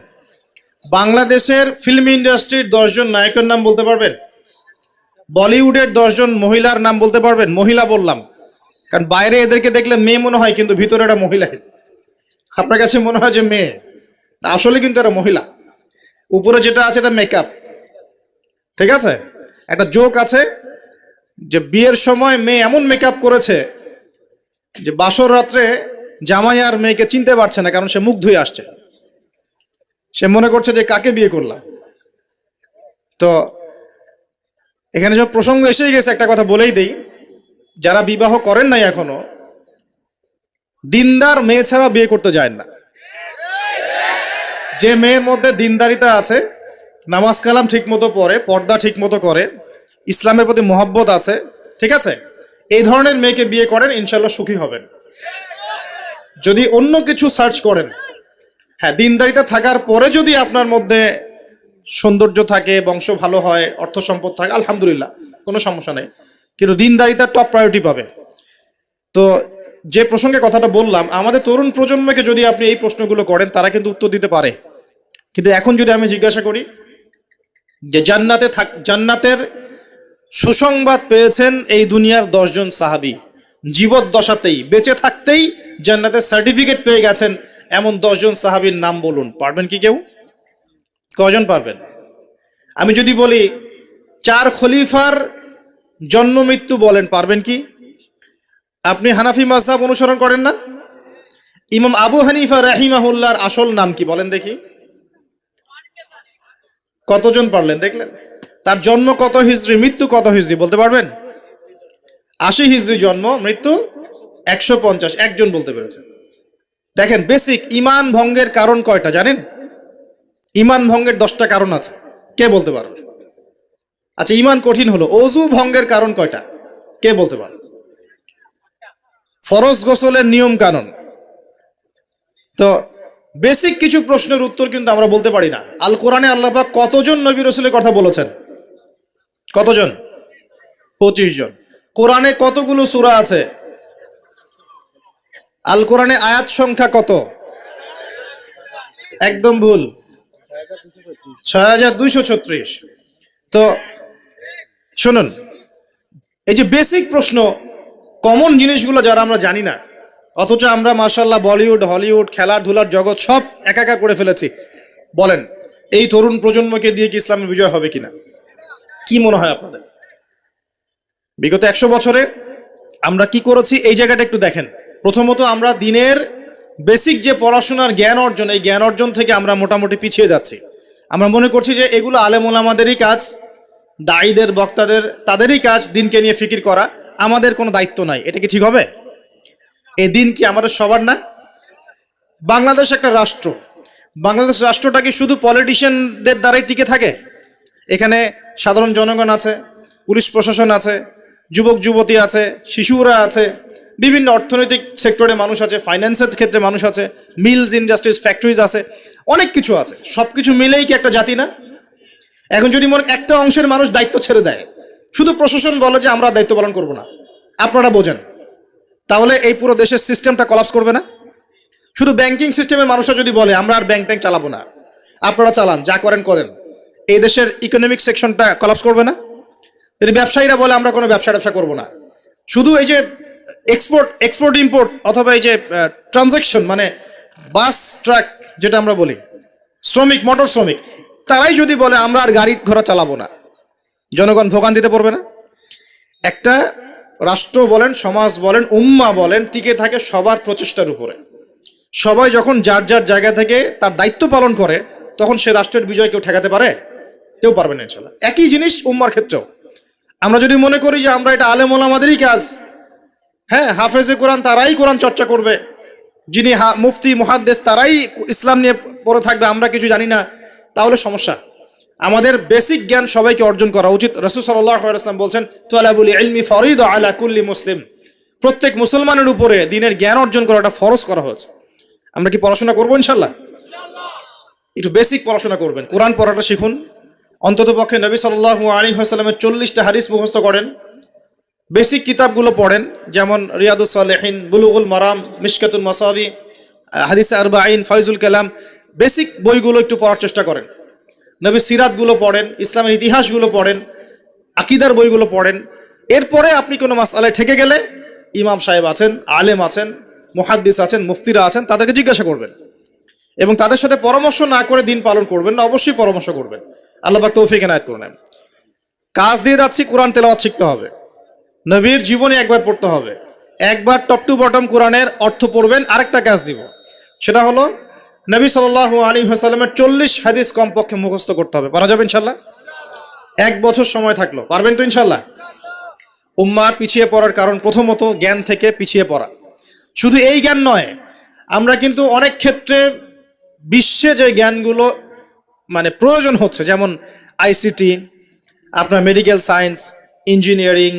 বাংলাদেশের ফিল্ম ইন্ডাস্ট্রির 10 জন নায়কের নাম বলতে পারবেন? বলিউডের 10 জন মহিলার নাম বলতে পারবেন? মহিলা বললাম কারণ বাইরে এদেরকে দেখলে মেয়ে মনে হয়, কিন্তু ভিতরে একটা মহিলা। আপনার কাছে মনে হয় যে মেয়ে, আসলে কিন্তু এরা মহিলা। উপরে যেটা আছে এটা মেকআপ, ঠিক আছে? একটা জোক আছে যে বিয়ের সময় মেয়ে এমন মেকআপ করেছে যে বাসর রাত্রে জামাই আর মেয়েকে চিনতে পারছে না, কারণ সে মুখ ধুয়ে আসছে। সে মনে করছে যে কাকে বিয়ে করলাম। তো এখানে সব প্রসঙ্গ এসেই গেছে, একটা কথা বলেই দেই, যারা বিবাহ করেন নাই এখনো, দিনদার মেয়ে ছাড়া বিয়ে করতে যায় না। যে মেয়ের মধ্যে দিনদারিতা আছে, নামাজ কালাম ঠিক মতো পড়ে, পর্দা ঠিক মতো করে, ইসলামের প্রতি মহব্বত আছে, ঠিক আছে, এই ধরনের মেয়েকে বিয়ে করেন, ইনশাল্লাহ সুখী হবেন। যদি অন্য কিছু সার্চ করেন, হ্যাঁ দিনদারিতা থাকার পরে যদি আপনার মধ্যে সৌন্দর্য থাকে, বংশ ভালো হয়, অর্থ সম্পদ থাকে, আলহামদুলিল্লাহ, কোনো সমস্যা নেই, কিন্তু দিনদারিতা টপ প্রায়োরিটি পাবে। তো যে প্রসঙ্গে কথাটা বললাম, আমাদের তরুণ প্রজন্মকে যদি আপনি এই প্রশ্নগুলো করেন, তারা কিন্তু উত্তর দিতে পারে। কিন্তু এখন যদি আমি জিজ্ঞাসা করি যে জান্নাতের সুসংবাদ পেয়েছেন এই দুনিয়ার 10 জন সাহাবী, জীবদ্দশাতেই বেঁচে থাকতেই জান্নাতের সার্টিফিকেট পেয়ে গেছেন, এমন 10 জন সাহাবীর নাম বলুন। পারবেন কি কেউ? কজন পারবেন? আমি যদি বলি 4 খলিফার জন্ম মৃত্যু বলেন, পারবেন কি? আপনি হানাফি মাযহাব অনুসরণ করেন না? ইমাম আবু হানিফা রাহিমাহুল্লাহর আসল নাম কি বলেন দেখি? কতজন পারলেন? দেখলেন? তার জন্ম কত হিজরি, মৃত্যু কত হিজরি বলতে পারবেন? 80 হিজরি জন্ম, মৃত্যু 150। একজন বলতে পেরেছেন। দেখেন, বেসিক ইমান ভঙ্গের কারণ কয়টা জানেন? ইমান ভঙ্গের 10টা কারণ আছে, কে বলতে পারবে? আচ্ছা, ইমান কঠিন হলো, অজু ভঙ্গের কারণ কয়টা, কে বলতে পারবে? ফরজ গোসলের নিয়ম কানুন। তো বেসিক কিছু প্রশ্নের উত্তর কিন্তু আমরা বলতে পারি না। আল কোরআনে আল্লাহ পাক কতজন নবী রাসূলের কথা বলেছেন? কতজন? 25 জন। কোরআনে কতগুলো সূরা আছে? আল কোরআনে আয়াত সংখ্যা কত? একদম ভুল, 6236। তো শুনুন, এই যে বেসিক প্রশ্ন, কমন জিনিসগুলো যারা আমরা জানি না, অথচ আমরা মাশাআল্লাহ বলিউড, হলিউড, খেলাধুলার জগৎ সব একাকার করে ফেলেছি। বলেন, এই তরুণ প্রজন্মকে দিয়ে কি ইসলামের বিজয় হবে কিনা? কি মনে হয় আপনাদের? বিগত 100 বছরে আমরা কি করেছি, এই জায়গাটা একটু দেখেন। প্রথমত, আমরা দিনের বেসিক যে পড়াশোনার জ্ঞান অর্জন, এই জ্ঞান অর্জন থেকে আমরা মোটামুটি পিছিয়ে যাচ্ছি। আমরা মনে করছি যে এগুলো আলেম ওলামাদেরই কাজ, দায়ীদের, বক্তাদের, তাদেরই কাজ দিনকে নিয়ে ফিকির করা, আমাদের কোনো দায়িত্ব নাই। এটা কি ঠিক হবে? এই দিন কি আমাদের সবার না? বাংলাদেশ একটা রাষ্ট্র, বাংলাদেশ রাষ্ট্রটা কি শুধু পলিটিশিয়ানদের দ্বারাই টিকে থাকে? এখানে সাধারণ জনগণ আছে, পুলিশ প্রশাসন আছে, যুবক যুবতী আছে, শিশুরা আছে, বিভিন্ন অর্থনৈতিক সেক্টরে মানুষ আছে, ফাইন্যান্সের ক্ষেত্রে মানুষ আছে, মিলস, ইন্ডাস্ট্রিজ, ফ্যাক্টরিজ আছে, অনেক কিছু আছে। সব কিছু মিলেই কি একটা জাতি না? এখন যদি মনে একটা অংশের মানুষ দায়িত্ব ছেড়ে দেয়, শুধু প্রশাসন বলে যে আমরা দায়িত্ব পালন করব না, আপনারা বোঝেন, তাহলে এই পুরো দেশের সিস্টেমটা কলাপস করবে না? শুধু ব্যাংকিং সিস্টেমের মানুষরা যদি বলে আমরা আর ব্যাংক ট্যাঙ্ক চালাবো না, আপনারা চালান, যা করেন করেন, এই দেশের ইকোনমিক সেকশনটা কলাপস করবে না? যদি ব্যবসায়ীরা বলে আমরা কোনো ব্যবসা করবো না, শুধু এই যে এক্সপোর্ট ইম্পোর্ট অথবা এই যে ট্রানজাকশন, মানে বাস ট্রাক যেটা আমরা বলি, শ্রমিক, মোটর শ্রমিক, তারাই যদি বলে আমরা আর গাড়ি ঘোড়া চালাবো না, জনগণ ভোগান্তিতে পড়বে না? একটা রাষ্ট্র বলেন, সমাজ বলেন, উম্মাহ বলেন, টিকে থাকে সবার প্রচেষ্টার উপরে। সবাই যখন যার যার জায়গা থেকে তার দায়িত্ব পালন করে, তখন সে রাষ্ট্রের বিজয় কেউ ঠেকাতে পারে? কেউ পারবে না ইনশাআল্লাহ। একই জিনিস উম্মার ক্ষেত্রেও। আমরা যদি মনে করি যে আমরা এটা আলেম ওলামাদেরই কাজ, হ্যাঁ, হাফেজে কোরআন তারাই কোরআন চর্চা করবে, যিনি মুফতি মুহাদ্দিস তারাই ইসলাম নিয়ে পড়ে থাকবে, আমরা কিছু জানি না, তাহলে সমস্যা। আমাদের বেসিক জ্ঞান সবাইকে অর্জন করা উচিত। রাসূল সাল্লাল্লাহু আলাইহি ওয়াসাল্লাম বলছেন, তালাবুল ইলমি ফরিদা আলা কুল্লি মুসলিম, প্রত্যেক মুসলমানের উপরে দিনের জ্ঞান অর্জন করাটা ফরজ করা হয়েছে। আমরা কি পড়াশোনা করবো ইনশাআল্লাহ? একটু বেসিক পড়াশোনা করবেন, কোরআন পড়াটা শিখুন, অন্তত পক্ষে নবী সাল্লাল্লাহু আলাইহি ওয়াসাল্লামের 40টা হাদিস মুখস্থ করেন, বেসিক কিতাবগুলো পড়েন, যেমন রিয়াদুস সালেহিন, বুলুগুল মারাম, মিশকাতুল মাসাবি, হাদিস আরবাঈন, ফয়জুল কালাম, বেসিক বইগুলো একটু পড়ার চেষ্টা করেন, নবী সিরাতগুলো পড়েন, ইসলামের ইতিহাসগুলো পড়েন, আকিদার বইগুলো পড়েন। এরপরে আপনি কোনো মাসআলায় ঠেকে গেলে ইমাম সাহেব আছেন, আলেম আছেন, মুহাদ্দিস আছেন, মুফতিরা আছেন, তাদেরকে জিজ্ঞাসা করবেন এবং তাদের সাথে পরামর্শ না করে দিন পালন করবেন না, অবশ্যই পরামর্শ করবেন। আল্লাহ পাক তৌফিক এনায়েত করুন। কাজ দিয়ে যাচ্ছি, কোরআন তেলাওয়াত শিখতে হবে, নবীর জীবনে একবার পড়তে হবে, একবার টপ টু বটম কোরআনের অর্থ পড়বেন। আরেকটা কাজ দিব, সেটা হলো নবী সাল্লাল্লাহু আলাইহি ওয়াসাল্লামের 40 হাদিস কমপক্ষে মুখস্থ করতে হবে। পারা যাবে ইনশাল্লাহ? 1 বছর সময় থাকলো, পারবেন তো ইনশাল্লাহ? উম্মাহ পিছিয়ে পড়ার কারণ প্রথমত জ্ঞান থেকে পিছিয়ে পড়া। শুধু এই জ্ঞান নয়, আমরা কিন্তু অনেক ক্ষেত্রে বিশ্বে যে জ্ঞানগুলো মানে প্রয়োজন হচ্ছে, যেমন আইসিটি, আপনার medical science, engineering,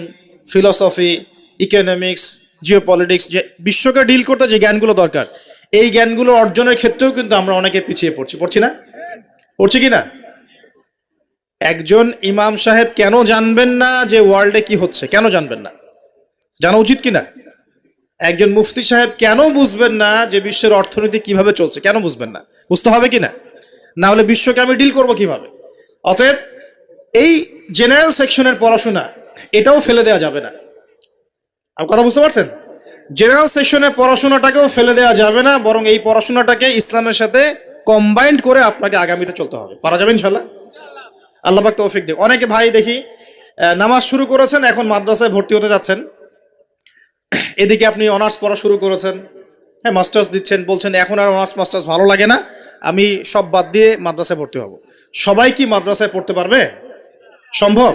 philosophy, economics, geopolitics, যে বিশ্বকে ডিল করতে যে জ্ঞানগুলো দরকার, এই জ্ঞানগুলো অর্জনের ক্ষেত্রেও কিন্তু আমরা অনেকে পিছিয়ে পড়ছি না? পড়ছি কি না? একজন ইমাম সাহেব কেন জানবেন না যে ওয়ার্ল্ডে কি হচ্ছে? কেন জানবেন না? জানা উচিত কিনা? একজন মুফতি সাহেব কেন বুঝবেন না যে বিশ্বের অর্থনীতি কিভাবে চলছে? কেন বুঝবেন না? বুঝতে হবে কিনা? না হলে বিশ্বকে আমি ডিল করবো কিভাবে? অতএব এই জেনারেল সেকশনের পড়াশোনা এটাও ফেলে দেওয়া যাবে না। আপনি কথা বুঝতে পারছেন? জেনারেল সেকশনের পড়াশোনাটাকেও ফেলে দেওয়া যাবে না, বরং এই পড়াশোনাটাকে ইসলামের সাথে কম্বাইন্ড করে আপনাকে আগামীতে চলতে হবে। পারা যাবে ইনশাল্লাহ? আল্লাহ পাক তৌফিক দেখ। অনেকে ভাই দেখি নামাজ শুরু করেছেন, এখন মাদ্রাসায় ভর্তি হতে যাচ্ছেন, এদিকে আপনি অনার্স পড়া শুরু করেছেন, হ্যাঁ মাস্টার্স দিচ্ছেন, বলছেন এখন আর অনার্স মাস্টার্স ভালো লাগে না, আমি সব বাদ দিয়ে মাদ্রাসায় ভর্তি হব। সবাই কি মাদ্রাসায় পড়তে পারবে? সম্ভব?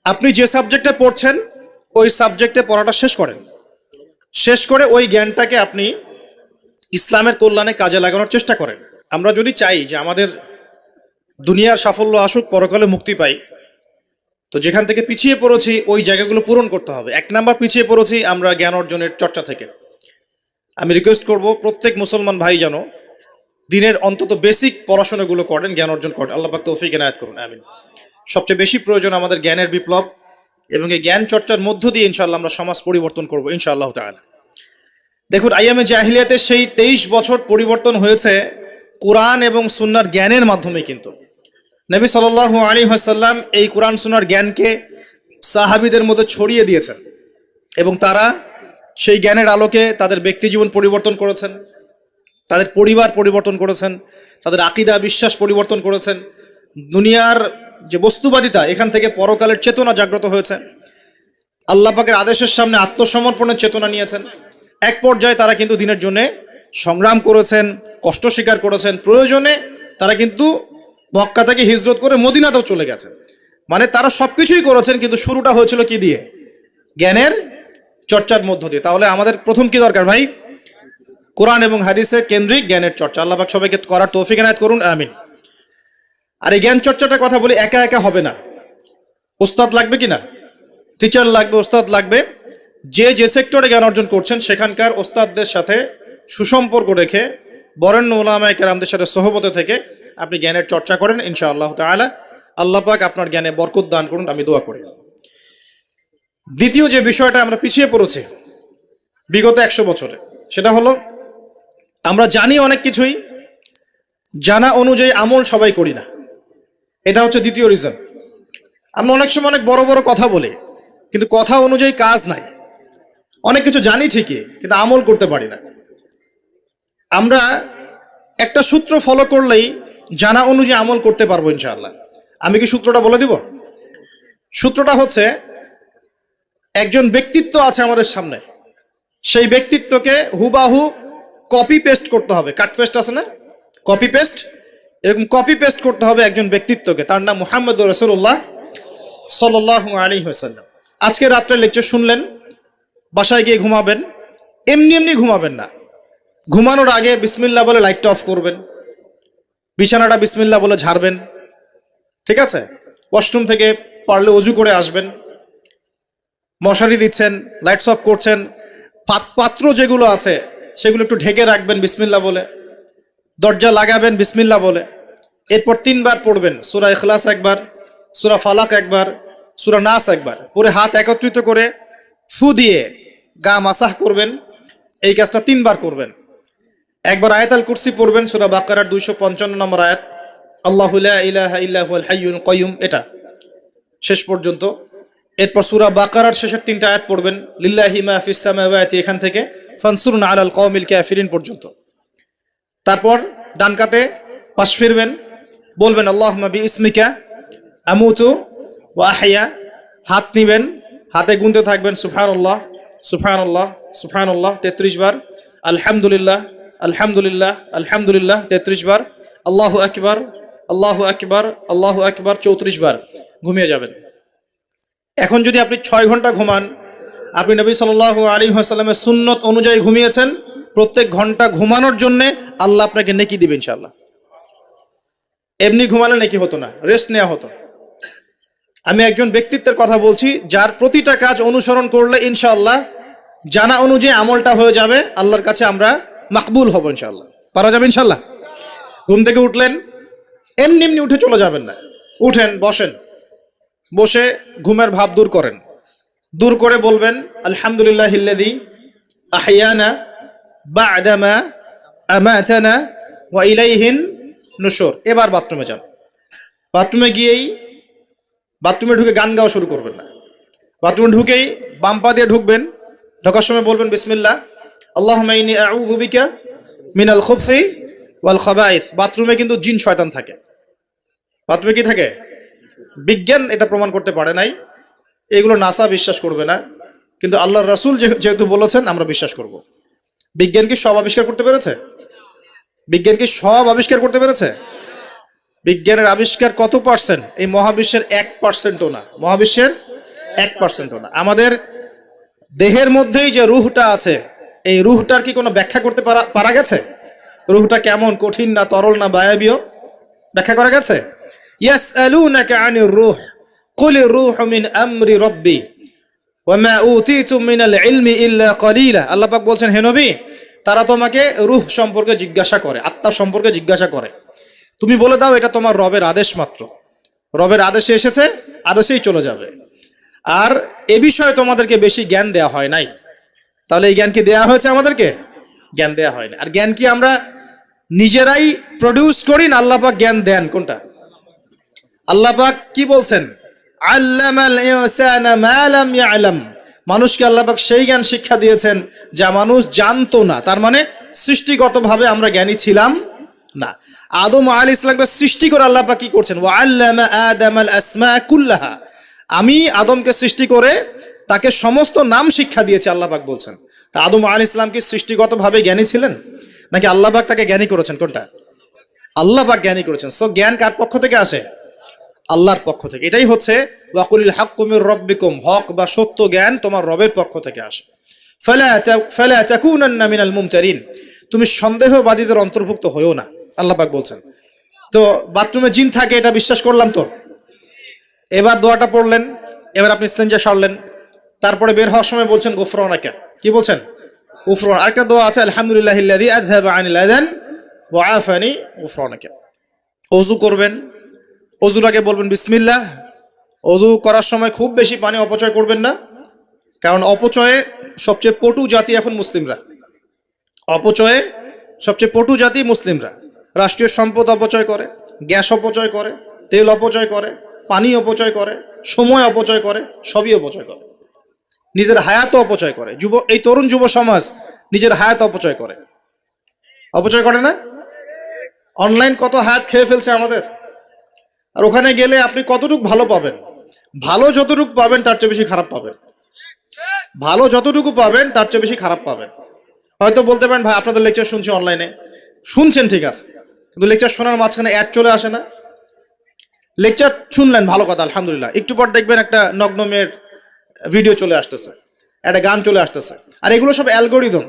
আপনি যে সাবজেক্টে পড়ছেন ওই সাবজেক্টে পড়াটা শেষ করেন, শেষ করে ওই জ্ঞানটাকে আপনি ইসলামের কল্যাণে কাজে লাগানোর চেষ্টা করেন। আমরা যদি চাই যে আমাদের দুনিয়ার সাফল্য আসুক, পরকালে মুক্তি পাই, তো যেখান থেকে পিছিয়ে পড়েছি ওই জায়গাগুলো পূরণ করতে হবে। 1 নাম্বার পিছিয়ে পড়েছি আমরা জ্ঞান অর্জনের চর্চা থেকে। আমি রিকোয়েস্ট করব প্রত্যেক মুসলমান ভাই যেন দিনের অন্তত বেসিক পড়াশোনাগুলো করেন, জ্ঞান অর্জন করেন। আল্লাহ পাক তৌফিক এনায়েত করুন, আমিন। সবচেয়ে বেশি প্রয়োজন আমাদের জ্ঞানের বিপ্লব, এবং এই জ্ঞান চর্চার মধ্য দিয়ে ইনশাআল্লাহ আমরা সমাজ পরিবর্তন করবো ইনশাআল্লাহ তাআলা। দেখুন, আইয়ামে জাহিলিয়াতের সেই 23 বছর পরিবর্তন হয়েছে কোরআন এবং সুন্নাহর জ্ঞানের মাধ্যমে। কিন্তু নবী সাল্লাল্লাহু আলাইহি ওয়াসাল্লাম এই কোরআন সুন্নাহর জ্ঞানকে সাহাবীদের মধ্যে ছড়িয়ে দিয়েছেন, এবং তারা সেই জ্ঞানের আলোকে তাদের ব্যক্তি জীবন পরিবর্তন করেছেন, তাদের পরিবার পরিবর্তন করেছেন, তাদের আকীদা বিশ্বাস পরিবর্তন করেছেন। দুনিয়ার যে বস্তুবাদিতা, এখান থেকে পরকালের চেতনা জাগ্রত হয়েছে। আল্লাহ পাকের আদেশের সামনে আত্মসমর্পণের চেতনা নিয়েছেন। এক পর্যায়ে তারা কিন্তু দিনের জন্য সংগ্রাম করেছেন, কষ্ট স্বীকার করেছেন। প্রয়োজনে তারা কিন্তু মক্কা থেকে হিজরত করে মদিনাতেও চলে গেছেন। মানে তারা সবকিছুই করেছেন, কিন্তু শুরুটা হয়েছিল কি দিয়ে? জ্ঞানের চর্চার মধ্য দিয়ে। তাহলে আমাদের প্রথম কি দরকার ভাই? কোরআন এবং হাদিসের কেন্দ্রিক জ্ঞানের চর্চা। আল্লাহ পাক সবাইকে করার তৌফিক এনায়েত করুন, আমিন। আর এই জ্ঞান চর্চাটার কথা বলি, একা একা হবে না, ওস্তাদ লাগবে কিনা? টিচার লাগবে, ওস্তাদ লাগবে। যে যে সেক্টরে জ্ঞান অর্জন করছেন সেখানকার ওস্তাদদের সাথে সুসম্পর্ক রেখে বরেণ্য উলামায়ে কেরামদের সাথে সহবতে থেকে আপনি জ্ঞানের চর্চা করেন ইনশাআল্লাহ তাআলা। আল্লাহ পাক আপনার জ্ঞানে বরকত দান করুন, আমি দোয়া করি। দ্বিতীয় যে বিষয়টা আমরা পিছিয়ে পড়েছি বিগত 100 বছরে, সেটা হলো আমরা জানি অনেক কিছুই, জানা অনুযায়ী আমল সবাই করি না। এটা হচ্ছে দ্বিতীয় রিজন। আমরা অনেক সময় অনেক বড় বড় কথা বলি, কিন্তু কথা অনুযায়ী কাজ নাই। অনেক কিছু জানি ঠিকই, কিন্তু আমল করতে পারি না। আমরা একটা সূত্র ফলো করলেই জানা অনুযায়ী আমল করতে পারবো ইনশাআল্লাহ। আমি কি সূত্রটা বলে দিব? সূত্রটা হচ্ছে, একজন ব্যক্তিত্ব আছে আমাদের সামনে, সেই ব্যক্তিত্বকে হুবাহু কপি পেস্ট করতে হবে। কাট পেস্ট আছে না, কপি পেস্ট, এরকম কপি পেস্ট করতে হবে একজন ব্যক্তিত্বকে। তার নাম মুহাম্মদুর রাসূলুল্লাহ সাল্লাল্লাহু আলাইহি ওয়াসাল্লাম। আজকে রাত্রে লেকচার শুনলেন, বাসায় গিয়ে ঘুমাবেন, এমনি এমনি ঘুমাবেন না। ঘুমানোর আগে বিসমিল্লাহ বলে লাইটটা অফ করবেন, বিছানাটা বিসমিল্লাহ বলে ঝাড়বেন, ঠিক আছে? ওয়াশরুম থেকে পারলে অজু করে আসবেন। মশারি দিচ্ছেন, লাইটস অফ করছেন, পাত্র যেগুলো আছে সেগুলো একটু ঢেকে রাখবেন বিসমিল্লাহ বলে, দরজা লাগাবেন বিসমিল্লাহ বলে। এরপর 3 বার পড়বেন সূরা ইখলাস একবার, সূরা ফালাক একবার, সূরা নাস একবার, পরে হাত একত্রিত করে ফু দিয়ে গা মাসাহ করবেন। এই কাজটা 3 বার করবেন। একবার আয়াতুল কুরসি পড়বেন, সূরা বাকারার 255 নম্বর আয়াত, আল্লাহু লা ইলাহা ইল্লা হুয়াল হাইয়ুল কাইয়ুম, এটা শেষ পর্যন্ত। এরপর সূরা বাকারার শেষের 3টা আয়াত পড়বেন, লিল্লাহি মা ফিস সামাওয়াতি, এখান থেকে ফানসুরনা আলাল কওমিল কাফিরিন পর্যন্ত। তারপর ডান কাতে পাশ ফিরবেন, বলবেন আল্লাহুম্মা বিইসমিকা আমুতু ওয়া আহইয়া, হাত নিবেন, হাতে গুনতে থাকবেন সুবহানাল্লাহ সুবহানাল্লাহ সুবহানাল্লাহ 33 বার, আলহামদুলিল্লাহ আলহামদুলিল্লাহ আলহামদুলিল্লাহ 33 বার, আল্লাহু আকবার আল্লাহু আকবার আল্লাহু আকবার 34 বার, ঘুমিয়ে যাবেন। এখন যদি আপনি 6 ঘন্টা ঘুমান, আপনি নবী সাল্লাল্লাহু আলাইহি ওয়াসাল্লামের সুন্নত অনুযায়ী ঘুমিয়েছেন, প্রত্যেক ঘন্টা ঘুমানোর জন্য আল্লাহ আপনাকে নেকি দিবেন ইনশাআল্লাহ। এমনি ঘুমালে নেকি হতো না, রেস্ট নেওয়া হতো। আমি একজন ব্যক্তিত্বের কথা বলছি, যার প্রতিটা কাজ অনুসরণ করলে ইনশাআল্লাহ জানা অনুযায়ী আমলটা হয়ে যাবে, আল্লাহর কাছে আমরা মাকবুল হব ইনশাআল্লাহ, পারা যাবে ইনশাআল্লাহ। ঘুম থেকে উঠলেন, এমনি এমনি উঠে চলে যাবেন না, উঠেন, বসেন, বসে ঘুমের ভাব দূর করেন, দূর করে বলবেন আলহামদুলিল্লাহিল্লাযী আহইয়ানা বা'দা মা আমাতানা ওয়া ইলাইহিন নুশুর। এবার বাথরুমে যান, বাথরুমে গিয়েই বাথরুমে ঢুকে গান গাওয়া শুরু করবেন না, বাথরুমে ঢুকেই বাম পা দিয়ে ঢুকবেন, ঢোকার সময় বলবেন বিসমিল্লাহ আল্লাহুম্মা ইন্নী আউযু বিকা মিনাল খুবসি ওয়াল খাবাইস। বাথরুমে কিন্তু জিন শয়তান থাকে, বাথরুমে কি থাকে? বিজ্ঞান এটা প্রমাণ করতে পারে নাই, এগুলো নাসা বিশ্বাস করবে না, কিন্তু আল্লাহর রাসূল যেহেতু বলেছেন আমরা বিশ্বাস করব। বিজ্ঞান কি সব আবিষ্কার করতে পেরেছে? বিজ্ঞান কি সব আবিষ্কার করতে পেরেছে? বিজ্ঞানের আবিষ্কার কত পার্সেন্ট? এই মহাবিশ্বের 1%ও না, মহাবিশ্বের 1%ও না। আমাদের দেহের মধ্যেই যে রুহটা আছে, এই রুহটার কি কোনো ব্যাখ্যা করতে পারা গেছে? রুহটা কেমন, কঠিন না তরল না বায়বীয়, ব্যাখ্যা করা গেছে? ইয়াসআলুনাকা আনির রূহ কুলির রূহু মিন আমরি রাব্বি ওয়া মা উতীতুম মিনাল ইলমি ইল্লা কলিলা। আল্লাহ পাক বলছেন, হে নবী, তারা তোমাকে রূহ সম্পর্কে জিজ্ঞাসা করে, আত্মা সম্পর্কে জিজ্ঞাসা করে, তুমি বলে দাও এটা তোমার রবের আদেশ মাত্র, রবের আদেশে এসেছে, আদেশেই চলে যাবে, আর এ বিষয়ে তোমাদেরকে বেশি জ্ঞান দেয়া হয় নাই। তাহলে এই জ্ঞান কি দেয়া হয়েছে আমাদেরকে? জ্ঞান দেয়া হয় না। আর জ্ঞান কি আমরা নিজেরাই প্রডিউস করি না আল্লাহ পাক জ্ঞান দেন? কোনটা? আল্লাহ পাক কি বলছেন? আল্লামাল ইনসানা মা লাম ইয়ালাম। মানুষকে আল্লাহ পাক সেই জ্ঞান শিক্ষা দিয়েছেন যা মানুষ জানতো না। তার মানে সৃষ্টিগতভাবে আমরা জ্ঞানী ছিলাম না। আদম আলাইহিস সালামকে সৃষ্টি করে আল্লাহ পাক কি করছেন? ওয়া আল্লামা আদামাল আসমা কুল্লাহা। আমি আদমকে সৃষ্টি করে তাকে সমস্ত নাম শিক্ষা দিয়েছি, আল্লাহ পাক বলছেন। তা আদম আলাইহিস সালাম কি সৃষ্টিগতভাবে জ্ঞানী ছিলেন, নাকি আল্লাহ পাক তাকে জ্ঞানী করেছেন? কোনটা? আল্লাহ পাক জ্ঞানী করেছেন। সো জ্ঞান কার পক্ষ থেকে আসে? আল্লাহর পক্ষ থেকে। এটাই হচ্ছে ওয়াকুলিল হাক্কু মির রাব্বিকুম, হক বা সত্য জ্ঞান তোমার রবের পক্ষ থেকে আসে। ফালা তাকুনান্না মিনাল মুমতারিন, তুমি সন্দেহবাদীদের অন্তর্ভুক্ত হইও না, আল্লাহ পাক বলছেন। তো বাথরুমে জিন থাকে এটা বিশ্বাস করলাম তো। এবার দোয়াটা পড়লেন, এবার আপনি ইস্তেনজা সারলেন, তারপরে বের হওয়ার সময় বলছেন গুফরানাকা। কি বলছেন? গুফরান। আরেকটা দোয়া আছে, আলহামদুলিল্লাহিল্লাযী আযহাবা আনিল আযান ওয়া আফানি গুফরানাকা। ওযু করবেন, অজুর আগে বলবেন বিসমিল্লাহ। অজু করার সময় খুব বেশি পানি অপচয় করবেন না, কারণ অপচয়ে সবচেয়ে পটু জাতি এখন মুসলিমরা। অপচয়ে সবচেয়ে পটু জাতি মুসলিমরা। রাষ্ট্রীয় সম্পদ অপচয় করে, গ্যাস অপচয় করে, তেল অপচয় করে, পানি অপচয় করে, সময় অপচয় করে, সবই অপচয় করে। নিজের হায়াত অপচয় করে। এই তরুণ যুব সমাজ নিজের হায়াত অপচয় করে, অপচয় করে না? অনলাইন কত হায়াত খেয়ে ফেলছে আমাদের। আর ওখানে গেলে আপনি কতটুকু ভালো পাবেন? ভালো যতটুকু পাবেন তার চেয়ে বেশি খারাপ পাবেন। ভালো যতটুকু পাবেন তার চেয়ে বেশি খারাপ পাবেন। হয়তো বলতে পারেন, ভাই আপনাদের লেকচার শুনছি অনলাইনে, শুনছেন ঠিক আছে, কিন্তু লেকচার শোনার মাঝখানে অ্যাড চলে আসে না? লেকচার শুনলেন, ভালো কথা, আলহামদুলিল্লাহ, একটু পর দেখবেন একটা নগ্ন মেয়ের ভিডিও চলে আসতেছে, একটা গান চলে আসতেছে। আর এগুলো সব অ্যালগোরিদম।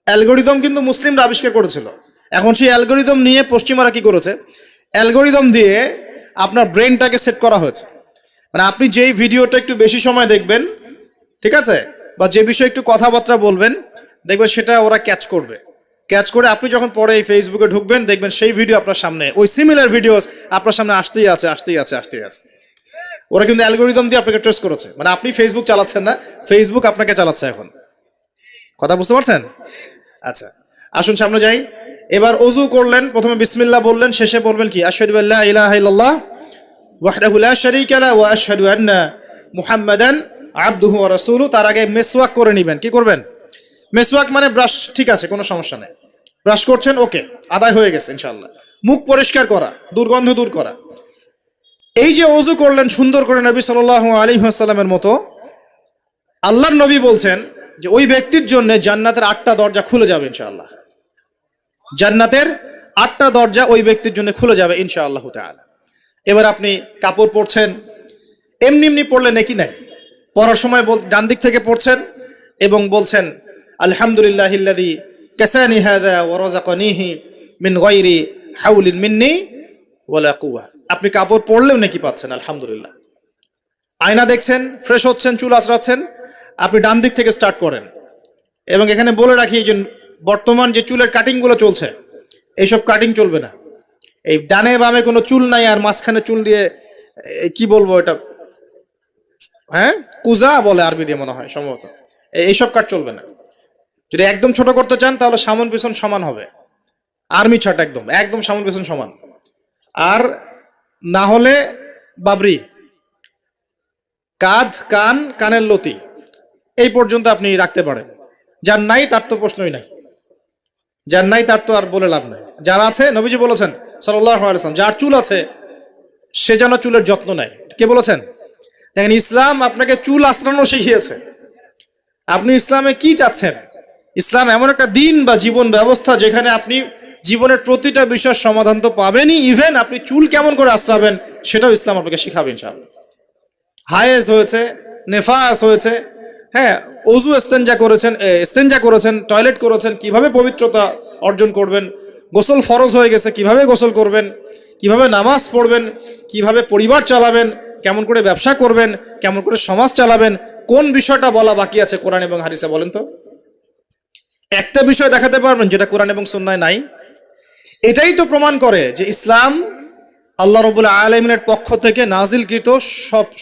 অ্যালগোরিদম কিন্তু মুসলিমরা আবিষ্কার করেছিল। এখন সেই অ্যালগোরিদম নিয়ে পশ্চিমারা কি করেছে? অ্যালগোরিদম দিয়ে আপনার ব্রেনটাকে সেট করা হয়েছে। মানে আপনি যেই ভিডিওটা একটু বেশি সময় দেখবেন, ঠিক আছে, বা যে বিষয়ে একটু কথাবার্তা বলবেন, দেখবেন সেটা ওরা ক্যাচ করবে। ক্যাচ করে আপনি যখন পরে এই ফেসবুকে ঢুকবেন, দেখবেন সেই ভিডিও আপনার সামনে, ওই সিমিলার ভিডিওস আপনার সামনে আসতেই আছে, আসতেই আছে, আসতেই আছে। ওরা কিন্তু অ্যালগোরিদম দিয়ে আপনাকে ট্রেস করেছে। মানে আপনি ফেসবুক চালাচ্ছেন না, ফেসবুক আপনাকে চালাচ্ছে এখন। কথা বুঝতে পারছেন? আচ্ছা, আসুন সামনে যাই। এবার অজু করলেন, প্রথমে বিসমিল্লাহ বললেন, শেষে বলবেন কি আশহাদু আল্লা ইলাহা ইল্লাল্লাহ ওয়াহদাহু লা শারীকা লাহু ওয়া আশহাদু আন্না মুহাম্মাদান আবদুহু ওয়া রাসূলুহু। তার আগে মেসওয়াক করে নেবেন। কি করবেন? মেসওয়াক মানে ব্রাশ, ঠিক আছে, কোনো সমস্যা নেই। ব্রাশ করছেন, ওকে, আদায় হয়ে গেছে ইনশাআল্লাহ। মুখ পরিষ্কার করা, দুর্গন্ধ দূর করা। এই যে অজু করলেন সুন্দর করে নবী সাল্লাল্লাহু আলাইহি ওয়াসাল্লামের মতো, আল্লাহর নবী বলছেন যে ওই ব্যক্তির জন্য জান্নাতের 8টা দরজা খুলে যাবে ইনশাআল্লাহ। জান্নাতের 8টা দরজা ওই ব্যক্তির জন্য খুলে যাবে ইনশাআল্লাহ তাআলা। এবার আপনি কাপড় পরছেন, এমনি এমনি পড়লে নাকি নাই, পড়ার সময় ডান দিক থেকে পড়ছেন এবং বলছেন আলহামদুলিল্লাহিল্লাযী কাসানি হাযা ওয়া রাযাকানিহি মিন গায়রি হাওলিন মিন্নি ওয়ালা কুওয়া। আপনি কাপড় পরলেও নাকি পাচ্ছেন আলহামদুলিল্লাহ। আয়না দেখছেন, ফ্রেশ হচ্ছেন, চুল আঁচড়াচ্ছেন, আপনি ডান দিক থেকে স্টার্ট করেন। এবং এখানে বলে রাখি যে বর্তমান যে চুলের কাটিংগুলো চলছে, এইসব কাটিং চলবে না। এই ডানে বামে কোনো চুল নাই আর মাঝখানে চুল দিয়ে কি বলবো এটা, হ্যাঁ কুজা বলে আরবি দিয়ে মনে হয় সম্ভবত, এইসব কাট চলবে না। যদি একদম ছোট করতে চান তাহলে সামন পিছন সমান হবে, আর্মি ছাট, একদম একদম সামন পিছন সমান। আর না হলে বাবরি, কাঁধ কান কানের লতি এই পর্যন্ত আপনি রাখতে পারেন। যার নাই তার তো প্রশ্নই নাই, যার নাই তার তো আর বলে লাভ নাই। যার আছে, নবীজি বলেছেন সাল্লাল্লাহু আলাইহি ওয়াসাল্লাম, যার চুল আছে সে যেন চুলের যত্ন নেয়। কে বলেছেন? দেখেন, ইসলাম আপনাকে চুল আঁচড়ানো শিখিয়েছে। আপনি ইসলামে কি চাচ্ছেন? ইসলাম এমন একটা দিন বা জীবন ব্যবস্থা যেখানে আপনি জীবনের প্রতিটা বিষয়ের সমাধান তো পাবেনই, ইভেন আপনি চুল কেমন করে আঁচড়াবেন সেটাও ইসলাম আপনাকে শিখাবে ইনশাআল্লাহ। হায়েজ হয়েছে, নেফাস হয়েছে, হ্যাঁ, অজু ইস্তেঞ্জা করেছেন, টয়লেট করেছেন, কিভাবে পবিত্রতা অর্জন করবেন, গোসল ফরজ হয়ে গেছে, কিভাবে গোসল করবেন, কিভাবে নামাজ পড়বেন, কিভাবে পরিবার চালাবেন, কেমন করে ব্যবসা করবেন, কেমন করে সমাজ চালাবেন, কোন বিষয়টা বলা বাকি আছে কোরআন এবং হাদিসে বলেন তো? একটা বিষয় দেখাতে পারবেন যেটা কোরআন এবং সুন্নায় নাই? এটাই তো প্রমাণ করে যে ইসলাম আল্লাহ রাব্বুল আলামিনের পক্ষ থেকে নাজিলকৃত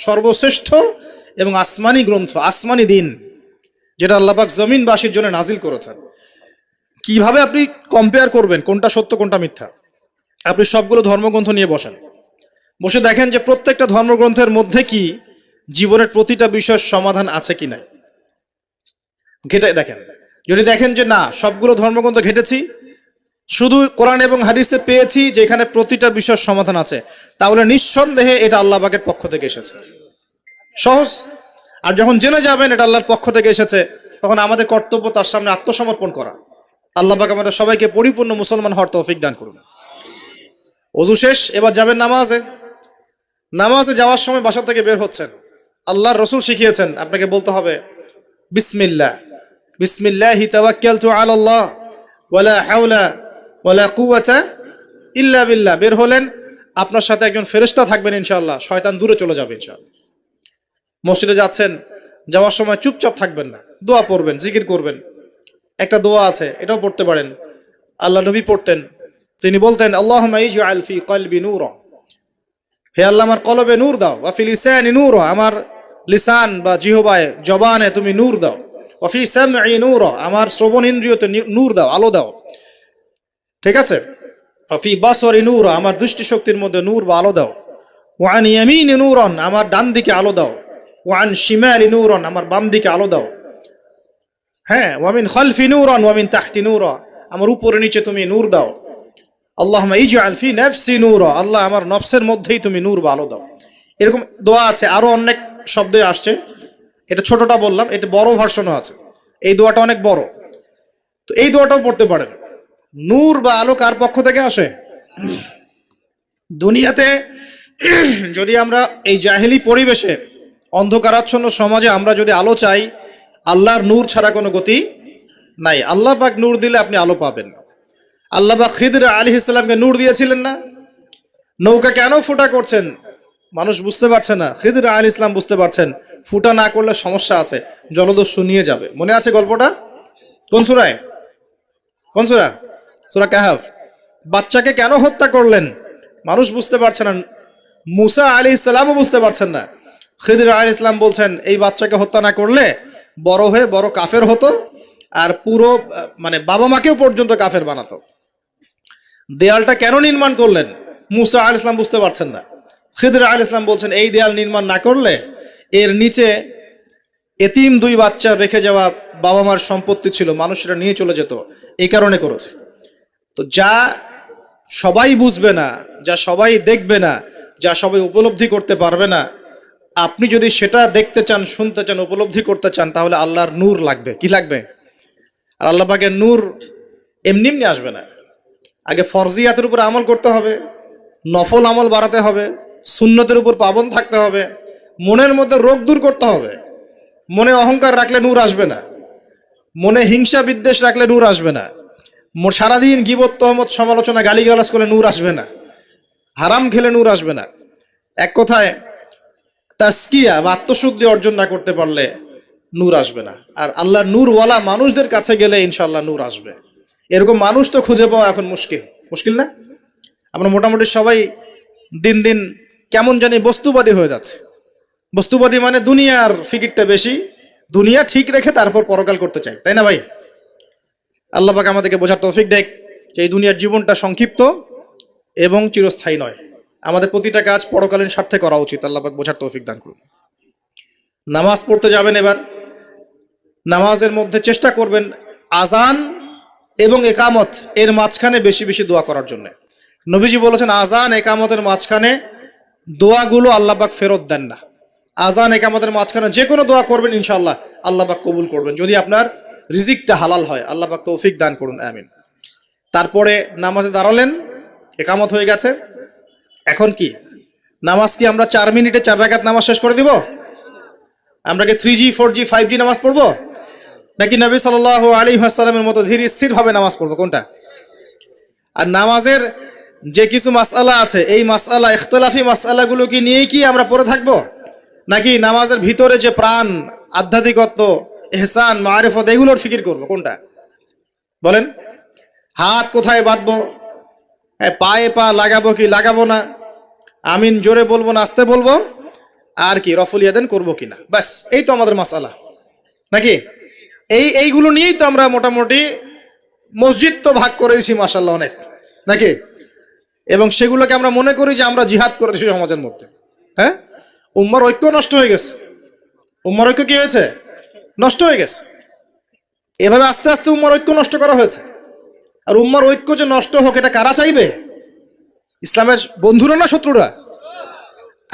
সর্বশ্রেষ্ঠ এবং আসমানি গ্রন্থ, আসমানি দিন, যেটা আল্লাহ পাক জমিনবাসীর জন্য নাজিল করেছেন। কিভাবে আপনি কম্পেয়ার করবেন কোনটা সত্য কোনটা মিথ্যা? আপনি সবগুলো ধর্মগ্রন্থ নিয়ে বসে দেখেন যে প্রত্যেকটা ধর্মগ্রন্থের মধ্যে কি জীবনের প্রতিটা বিষয়ের সমাধান আছে কি নাই, ঘেটে দেখেন। যদি দেখেন যে না, সবগুলো ধর্মগ্রন্থ ঘেটেছি, শুধু কোরআন এবং হাদিসে পেয়েছি যেখানে প্রতিটা বিষয়ের সমাধান আছে, তাহলে নিঃসন্দেহে এটা আল্লাহ পাকের পক্ষ থেকে এসেছে। সহজ। আর যখন জেনে যাবেন এটা আল্লাহর পক্ষ থেকে এসেছে, তখন আমাদের কর্তব্য তার সামনে আত্মসমর্পণ করা। আল্লাহ পাক আমাদের সবাইকে পরিপূর্ণ মুসলমান হওয়ার তৌফিক দান করুন। ওযু শেষ, এবার যাবেন নামাজে। নামাজে যাওয়ার সময় বাসা থেকে বের হচ্ছেন, আল্লাহর রাসূল শিখিয়েছেন আপনাকে বলতে হবে বিসমিল্লাহ, বিসমিল্লাহি তাওয়াক্কালতু আলাল্লাহ ওয়ালা হাওলা ওয়ালা কুওয়াতা ইল্লা বিল্লাহ। বের হলেন, আপনার সাথে একজন ফেরেশতা থাকবেন ইনশাআল্লাহ, শয়তান দূরে চলে যাবে ইনশাআল্লাহ। মসজিদে যাচ্ছেন, যাওয়ার সময় চুপচাপ থাকবেন না, দোয়া পড়বেন, জিকির করবেন। একটা দোয়া আছে, এটাও পড়তে পারেন, আল্লাহ নবী পড়তেন। তিনি বলতেন আল্লাহুম্মা ইজআল ফি কলবি নূরা, হে আল্লাহ আমার কলবে নূর দাও, ওয়া ফি লিসানি নূরা, আমার লিসান বা জিহবায় জবানে তুমি নূর দাও, ওয়া ফি সামঈ নূরা, আমার শ্রবণ ইন্দ্রিয়তে নূর দাও, আলো দাও, ঠিক আছে? ওয়া ফি বাসরি নূরা, আমার দৃষ্টি শক্তির মধ্যে নূর বা আলো দাও, ওয়া আন ইয়ামিনি নূরান, আমার ডান দিকে আলো দাও, ওয়া আন শিমালি নূরান, আমার বাম দিকে আলো দাও, হ্যাঁ, ওয়া মিন খালফি নূরান ওয়া মিন তাহতি নূরা, আমার উপরে নিচে তুমি নূর দাও। আল্লাহুম্মা ইজআল ফি নাফসি নূরা, আল্লাহ আমার নফসের মধ্যেই তুমি নূর বা আলো দাও। এরকম দোয়া আছে, আরো অনেক শব্দে আসছে। এটা ছোটটা বললাম, এটা বড় ভার্সনও আছে। এই দোয়াটা অনেক বড়, তো এই দোয়াটাও পড়তে পারেন। নূর বা আলো কার পক্ষ থেকে আসে? দুনিয়াতে যদি আমরা এই জাহেলি পরিবেশে, অন্ধকারাচ্ছন্ন সমাজে আমরা যদি আলো চাই, আল্লাহর নূর ছাড়া কোনো গতি নাই। আল্লাহ পাক নূর দিলে আপনি আলো পাবেন। আল্লাহ পাক খিদর আলাইহিস সালামকে নূর দিয়েছিলেন না? নৌকা কেন ফুটা করছেন মানুষ বুঝতে পারছে না, খিদর আলাইহিস সালাম বুঝতে পারছেন ফুটা না করলে সমস্যা আছে, জলদস্যু নিয়ে যাবে। মনে আছে গল্পটা? কোন সূরায়? কোন সূরা? সূরা কাহফ। বাচ্চাকে কেন হত্যা করলেন মানুষ বুঝতে পারছে না, মুসা আলাইহিস সালামও বুঝতে পারছেন না। খিদর আলাইহিস সালাম বলছেন এই বাচ্চাকে হত্যা না করলে বড় হয়ে বড় কাফের হতো, আর পুরো মানে বাবা মাকেও পর্যন্ত কাফের বানাতো। দেয়ালটা কেন নির্মাণ করলেন মুসা আলাইহিস সালাম বুঝতে পারছেন না। খিদর আলাইহিস সালাম বলছেন এই দেয়াল নির্মাণ না করলে এর নিচে এতিম 2 বাচ্চা রেখে যাওয়া বাবা মার সম্পত্তি ছিল, মানুষরা নিয়ে চলে যেত, এই কারণে করেছে। তো যা সবাই বুঝবে না, যা সবাই দেখবে না, যা সবাই উপলব্ধি করতে পারবে না, আপনি যদি সেটা দেখতে চান, শুনতে চান, উপলব্ধি করতে চান, তাহলে আল্লাহর নূর লাগবে। কি লাগবে? আর আল্লাহ পাকের নূর এমনি এমনি আসবে না। আগে ফরজিয়াতের উপর আমল করতে হবে, নফল আমল বাড়াতে হবে, সুন্নতের উপর পাবন থাকতে হবে, মনের মধ্যে রোগ দূর করতে হবে। মনে অহংকার রাখলে নূর আসবে না, মনে হিংসা বিদ্বেষ রাখলে নূর আসবে না, সারাদিন গীবত তহমত সমালোচনা গালিগালাজ করলে নূর আসবে না, হারাম খেলে নূর আসবে না। এক কথায় তাসকিয়া বা আত্মশুদ্ধি অর্জন না করতে পারলে নূর আসবে না। আর আল্লাহর নূরওয়ালা মানুষদের কাছে গেলে ইনশাআল্লাহ নূর আসবে। এরকম মানুষ তো খুঁজে পাওয়া এখন মুশকিল, মুশকিল না? আমরা মোটামুটি সবাই দিন দিন কেমন জানি বস্তুবাদী হয়ে যাচ্ছে। বস্তুবাদী মানে দুনিয়ার ফিকিরটা বেশি, দুনিয়া ঠিক রেখে তারপর পরকাল করতে চাই, তাই না ভাই? আল্লাহ পাক আমাদেরকে বোঝার তৌফিক দেখ যে এই দুনিয়ার জীবনটা সংক্ষিপ্ত এবং চিরস্থায়ী নয়। আমাদের প্রতিটা কাজ পরকালীন স্বার্থে করা উচিত। আল্লাহ পাক বোঝার তৌফিক দান করুন। নামাজ পড়তে যাবেন, এবার নামাজের মধ্যে চেষ্টা করবেন আজান এবং একামত এর মাঝখানে বেশি বেশি দোয়া করার জন্য। নবীজি বলেছেন আজান একামতের মাঝখানে দোয়াগুলো আল্লাহ পাক ফেরত দেন না। আজান একামতের মাঝখানে যে কোনো দোয়া করবেন ইনশাআল্লাহ আল্লাহ পাক কবুল করবেন, যদি আপনার রিজিকটা হালাল হয়। আল্লাহ পাক তৌফিক দান করুন, আমিন। তারপরে নামাজে দাঁড়ালেন, একামত হয়ে গেছে, এখন কি নামাজ কি আমরা 4 মিনিটে 4 রাকাত নামাজ শেষ করে দিব? আমরা কি 3G 4G 5G নামাজ পড়বো, নাকি নবী সাল্লাল্লাহু আলাইহি ওয়াসাল্লামের মতো ধীর স্থির ভাবে নামাজ পড়বো, কোনটা? আর নামাজের যে কিছু মাসআলা আছে, এই মাসআলা ইখতিলাফি মাসআলাগুলো কি নিয়ে কি আমরা পড়ে থাকবো, নাকি নামাজের ভিতরে যে প্রাণ, আধ্যাত্মিকত্ব, ইহসান, মারিফত এগুলোর ফিকির করবো, কোনটা বলেন? হাত কোথায় বাঁধবো, পায়ে পা লাগাবো কি লাগাবো না, আমিন জোরে বলবো না আস্তে বলবো, আর কি রফুল ইয়াদান করবো কিনা, ব্যাস এই তো আমাদের মাসআলা, নাকি? এইগুলো নিয়েই তো আমরা মোটামুটি মসজিদ তো ভাগ করে দিয়েছি মাশাআল্লাহ অনেক, নাকি? এবং সেগুলোকে আমরা মনে করি যে আমরা জিহাদ করেছি সমাজের মধ্যে। হ্যাঁ, উম্মার ঐক্য নষ্ট হয়ে গেছে। উম্মার ঐক্য কি হয়েছে? নষ্ট হয়ে গেছে। এভাবে আস্তে আস্তে উম্মার ঐক্য নষ্ট করা হয়েছে। আর উম্মার ঐক্য যে নষ্ট হোক এটা কারা চাইবে? ইসলামের বন্ধুরা না শত্রুরা?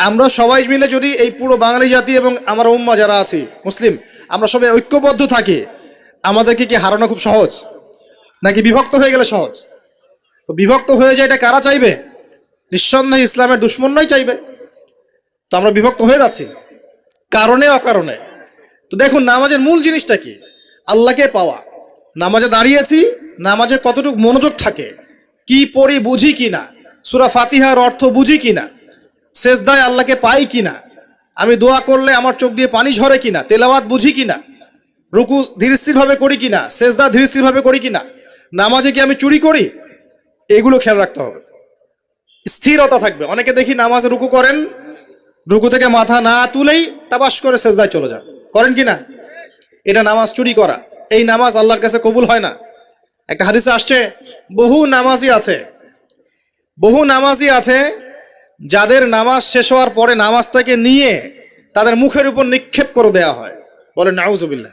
আমরা সবাই মিলে যদি এই পুরো বাঙালি জাতি এবং আমার উম্মা যারা আছি মুসলিম, আমরা সবাই ঐক্যবদ্ধ থাকি, আমাদেরকে কি হারানো খুব সহজ, নাকি বিভক্ত হয়ে গেলে সহজ? তো বিভক্ত হয়ে যায় এটা কারা চাইবে? নিঃসন্দেহে ইসলামের দুশ্মনরাই চাইবে। তো আমরা বিভক্ত হয়ে যাচ্ছি কারণে অকারণে। তো দেখুন নামাজের মূল জিনিসটা কি? আল্লাহকে পাওয়া। নামাজে দাঁড়িয়েছি, নামাজে কতটুকু মনোযোগ থাকে, কি পড়ি বুঝি কিনা, সূরা ফাতিহার অর্থ বুঝি কিনা, সেজদায় আল্লাহকে পাই কিনা, আমি দোয়া করলে আমার চোখ দিয়ে পানি ঝরে কিনা, তেলাওয়াত বুঝি কিনা, রুকু ধীরস্থির ভাবে করি কিনা, সেজদা ধীরস্থির ভাবে করি কিনা, নামাজে কি আমি চুরি করি, এগুলো খেয়াল রাখতে হবে। স্থিরতা থাকবে। অনেকে দেখি নামাজে রুকু করেন, রুকু থেকে মাথা না তুলেই তাবাস করে সেজদায় চলে যান, করেন কিনা? এটা নামাজ চুরি করা। এই নামাজ আল্লাহর কাছে কবুল হয় না। একটা হাদিসে আসছে বহু নামাজি আছে যাদের নামাজ শেষ হওয়ার পরে নামাজটাকে নিয়ে তাদের মুখের উপর নিক্ষেপ করে দেওয়া হয়। বলেন নাউজুবিল্লাহ।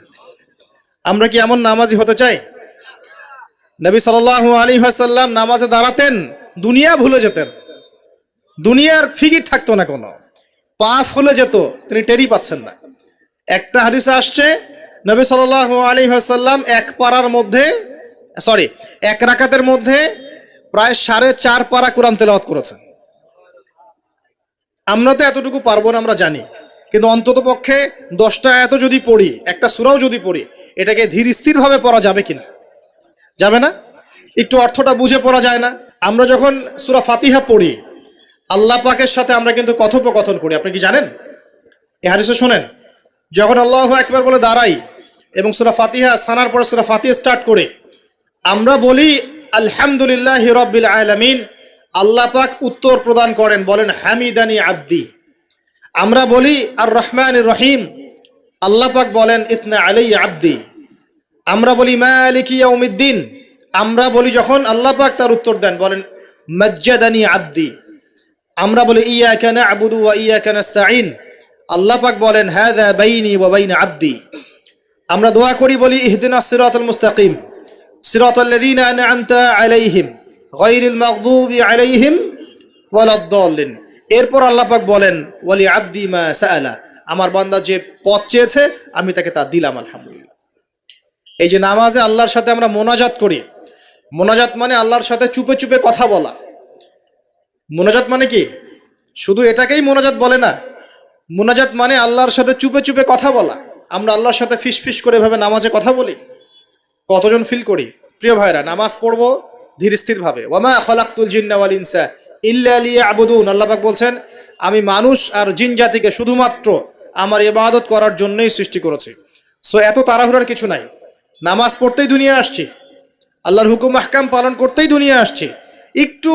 আমরা কি এমন নামাজি হতে চাই? নবী সাল্লাল্লাহু আলাইহি ওয়াসাল্লাম নামাজে দাঁড়াতেন, দুনিয়া ভুলে যেতেন, দুনিয়ার ফিকির থাকতো না, কোনো পা ফুলে যেত, তিনি টেরি পাচ্ছেন না। একটা হাদিসে আসছে নবী সাল্লাল্লাহু আলাইহি ওয়াসাল্লাম এক রাকাতের মধ্যে প্রায় 4.5 পারা কোরআন তেলাওয়াত করেছেন। আমরা তো এতটুকু পারবো না, আমরা জানি, কিন্তু অন্তত পক্ষে 10টা আয়াত যদি পড়ি, একটা সূরাও যদি পড়ি, এটাকে ধীর স্থির ভাবে পড়া যাবে কিনা? যাবে না? একটু অর্থটা বুঝে পড়া যায় না? আমরা যখন সূরা ফাতিহা পড়ি, আল্লাহ পাকের সাথে আমরা কিন্তু কথোপকথন করি। আপনি কি জানেন? এই হাদিসে শোনেন, যখন আল্লাহু আকবার বলে দাঁড়াই এবং সূরা ফাতিহা সানার পরে সূরা ফাতিহা স্টার্ট করে আমরা বলি আলহামদুলিল্লাহি রাব্বিল আলামিন, আল্লাহ পাক উত্তর প্রদান করেন, বলেন হামিদানি আব্দি। আমরা বলি আর রহমানির রহিম, আল্লাহ পাক বলেন ইসনা আলাইয়া আব্দি। আমরা বলি মালিকি ইয়াউমিদ্দিন, আমরা বলি যখন, আল্লাহ পাক তার উত্তর দেন, বলেন মাজ্জাদানি আব্দি। আমরা বলি ইয়াকা না'বুদু ওয়া ইয়াকা নাস্তাঈন, আল্লাহ পাক বলেন হাযা বাইনি ওয়া বাইনা আব্দি। আমরা দোয়া করি, বলি ইহদিনাস সিরাতাল মুস্তাকিম সিরাতাল লাযীনা আন'আমতা আলাইহিম গায়রিল মাগদুবি আলাইহিম ওয়ালাদ-দাল্লিন। এরপর আল্লাহ পাক বলেন ওয়ালি আব্দি মা সাআলা, আমার বান্দা যে পথ চেয়েছে আমি তাকে তা দিলাম, আলহামদুলিল্লাহ। এই যে নামাজে আল্লাহর সাথে আমরা মোনাজাত করি, মোনাজাত মানে আল্লাহর সাথে চুপে চুপে কথা বলা। মোনাজাত মানে কি? শুধু এটাকেই মোনাজাত বলে না, মোনাজাত মানে আল্লাহর সাথে চুপে চুপে কথা বলা। আমরা আল্লাহর সাথে ফিস ফিস করে ভাবে নামাজে কথা বলি, কতজন ফিল করি? প্রিয় ভাইরা, নামাজ পড়বো ধীর স্থির ভাবে। ওয়ামা খালাকতুল জিন্না ওয়াল ইনসা ইল্লা লিয়াবুদুন, আল্লাহ পাক বলছেন আমি মানুষ আর জিন জাতিকে শুধুমাত্র আমার ইবাদত করার জন্যই সৃষ্টি করেছি। সো এত তাড়াহুড়ার কিছু নাই, নামাজ পড়তেই দুনিয়া আসছি, আল্লাহর হুকুম আহকাম পালন করতেই দুনিয়া আসছি। একটু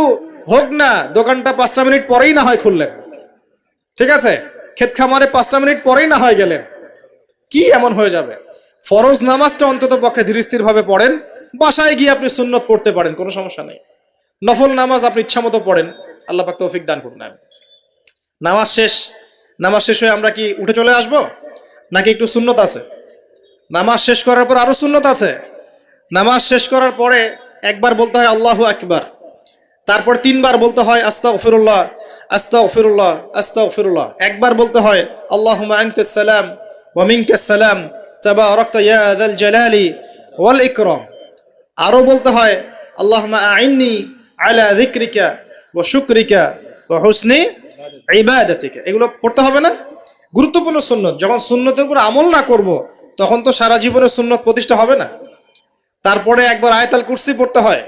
হোক না, দোকানটা 5টা মিনিট পরেই না হয় খুললেন, ঠিক আছে, ক্ষেত খামারে 5টা মিনিট পরেই না হয় গেলেন, কি এমন হয়ে যাবে? ফরজ নামাজটা অন্তত পক্ষে ধীর স্থির ভাবে পড়েন, বাসায় গিয়ে আপনি সুন্নত পড়তে পারেন, কোনো সমস্যা নেই। নফল নামাজ আপনি ইচ্ছা মতো পড়েন, আল্লাহ পাক তৌফিক দান করুন। নামাজ শেষ হয়ে আমরা কি উঠে চলে আসব, নাকি একটু সুন্নত আছে? নামাজ শেষ করার পর আরো সুন্নত আছে। নামাজ শেষ করার পরে একবার বলতে হয় আল্লাহু আকবার, তারপর 3 বার বলতে হয় আস্তাগফিরুল্লাহ আস্তাগফিরুল্লাহ আস্তাগফিরুল্লাহ, একবার বলতে হয় আল্লাহুম্মা আনতাস সালাম ওয়া মিনকাস সালাম তাবারাকতা ইয়া যাল জালালি ওয়াল ইকরাম, আরো বলতে হয় আল্লাহুম্মা আইন্নি আলা যিকরিকা ওয়া শুকরিকা ওয়া হুসনি ইবাদাতিকা। এগুলো পড়তে হবে না? গুরুত্বপূর্ণ সুন্নত। যখন সুন্নতের উপর আমল না করব তখন তো সারা জীবনের সুন্নত প্রতিষ্ঠা হবে না। তারপরে একবার আয়াতুল কুরসি পড়তে হয়।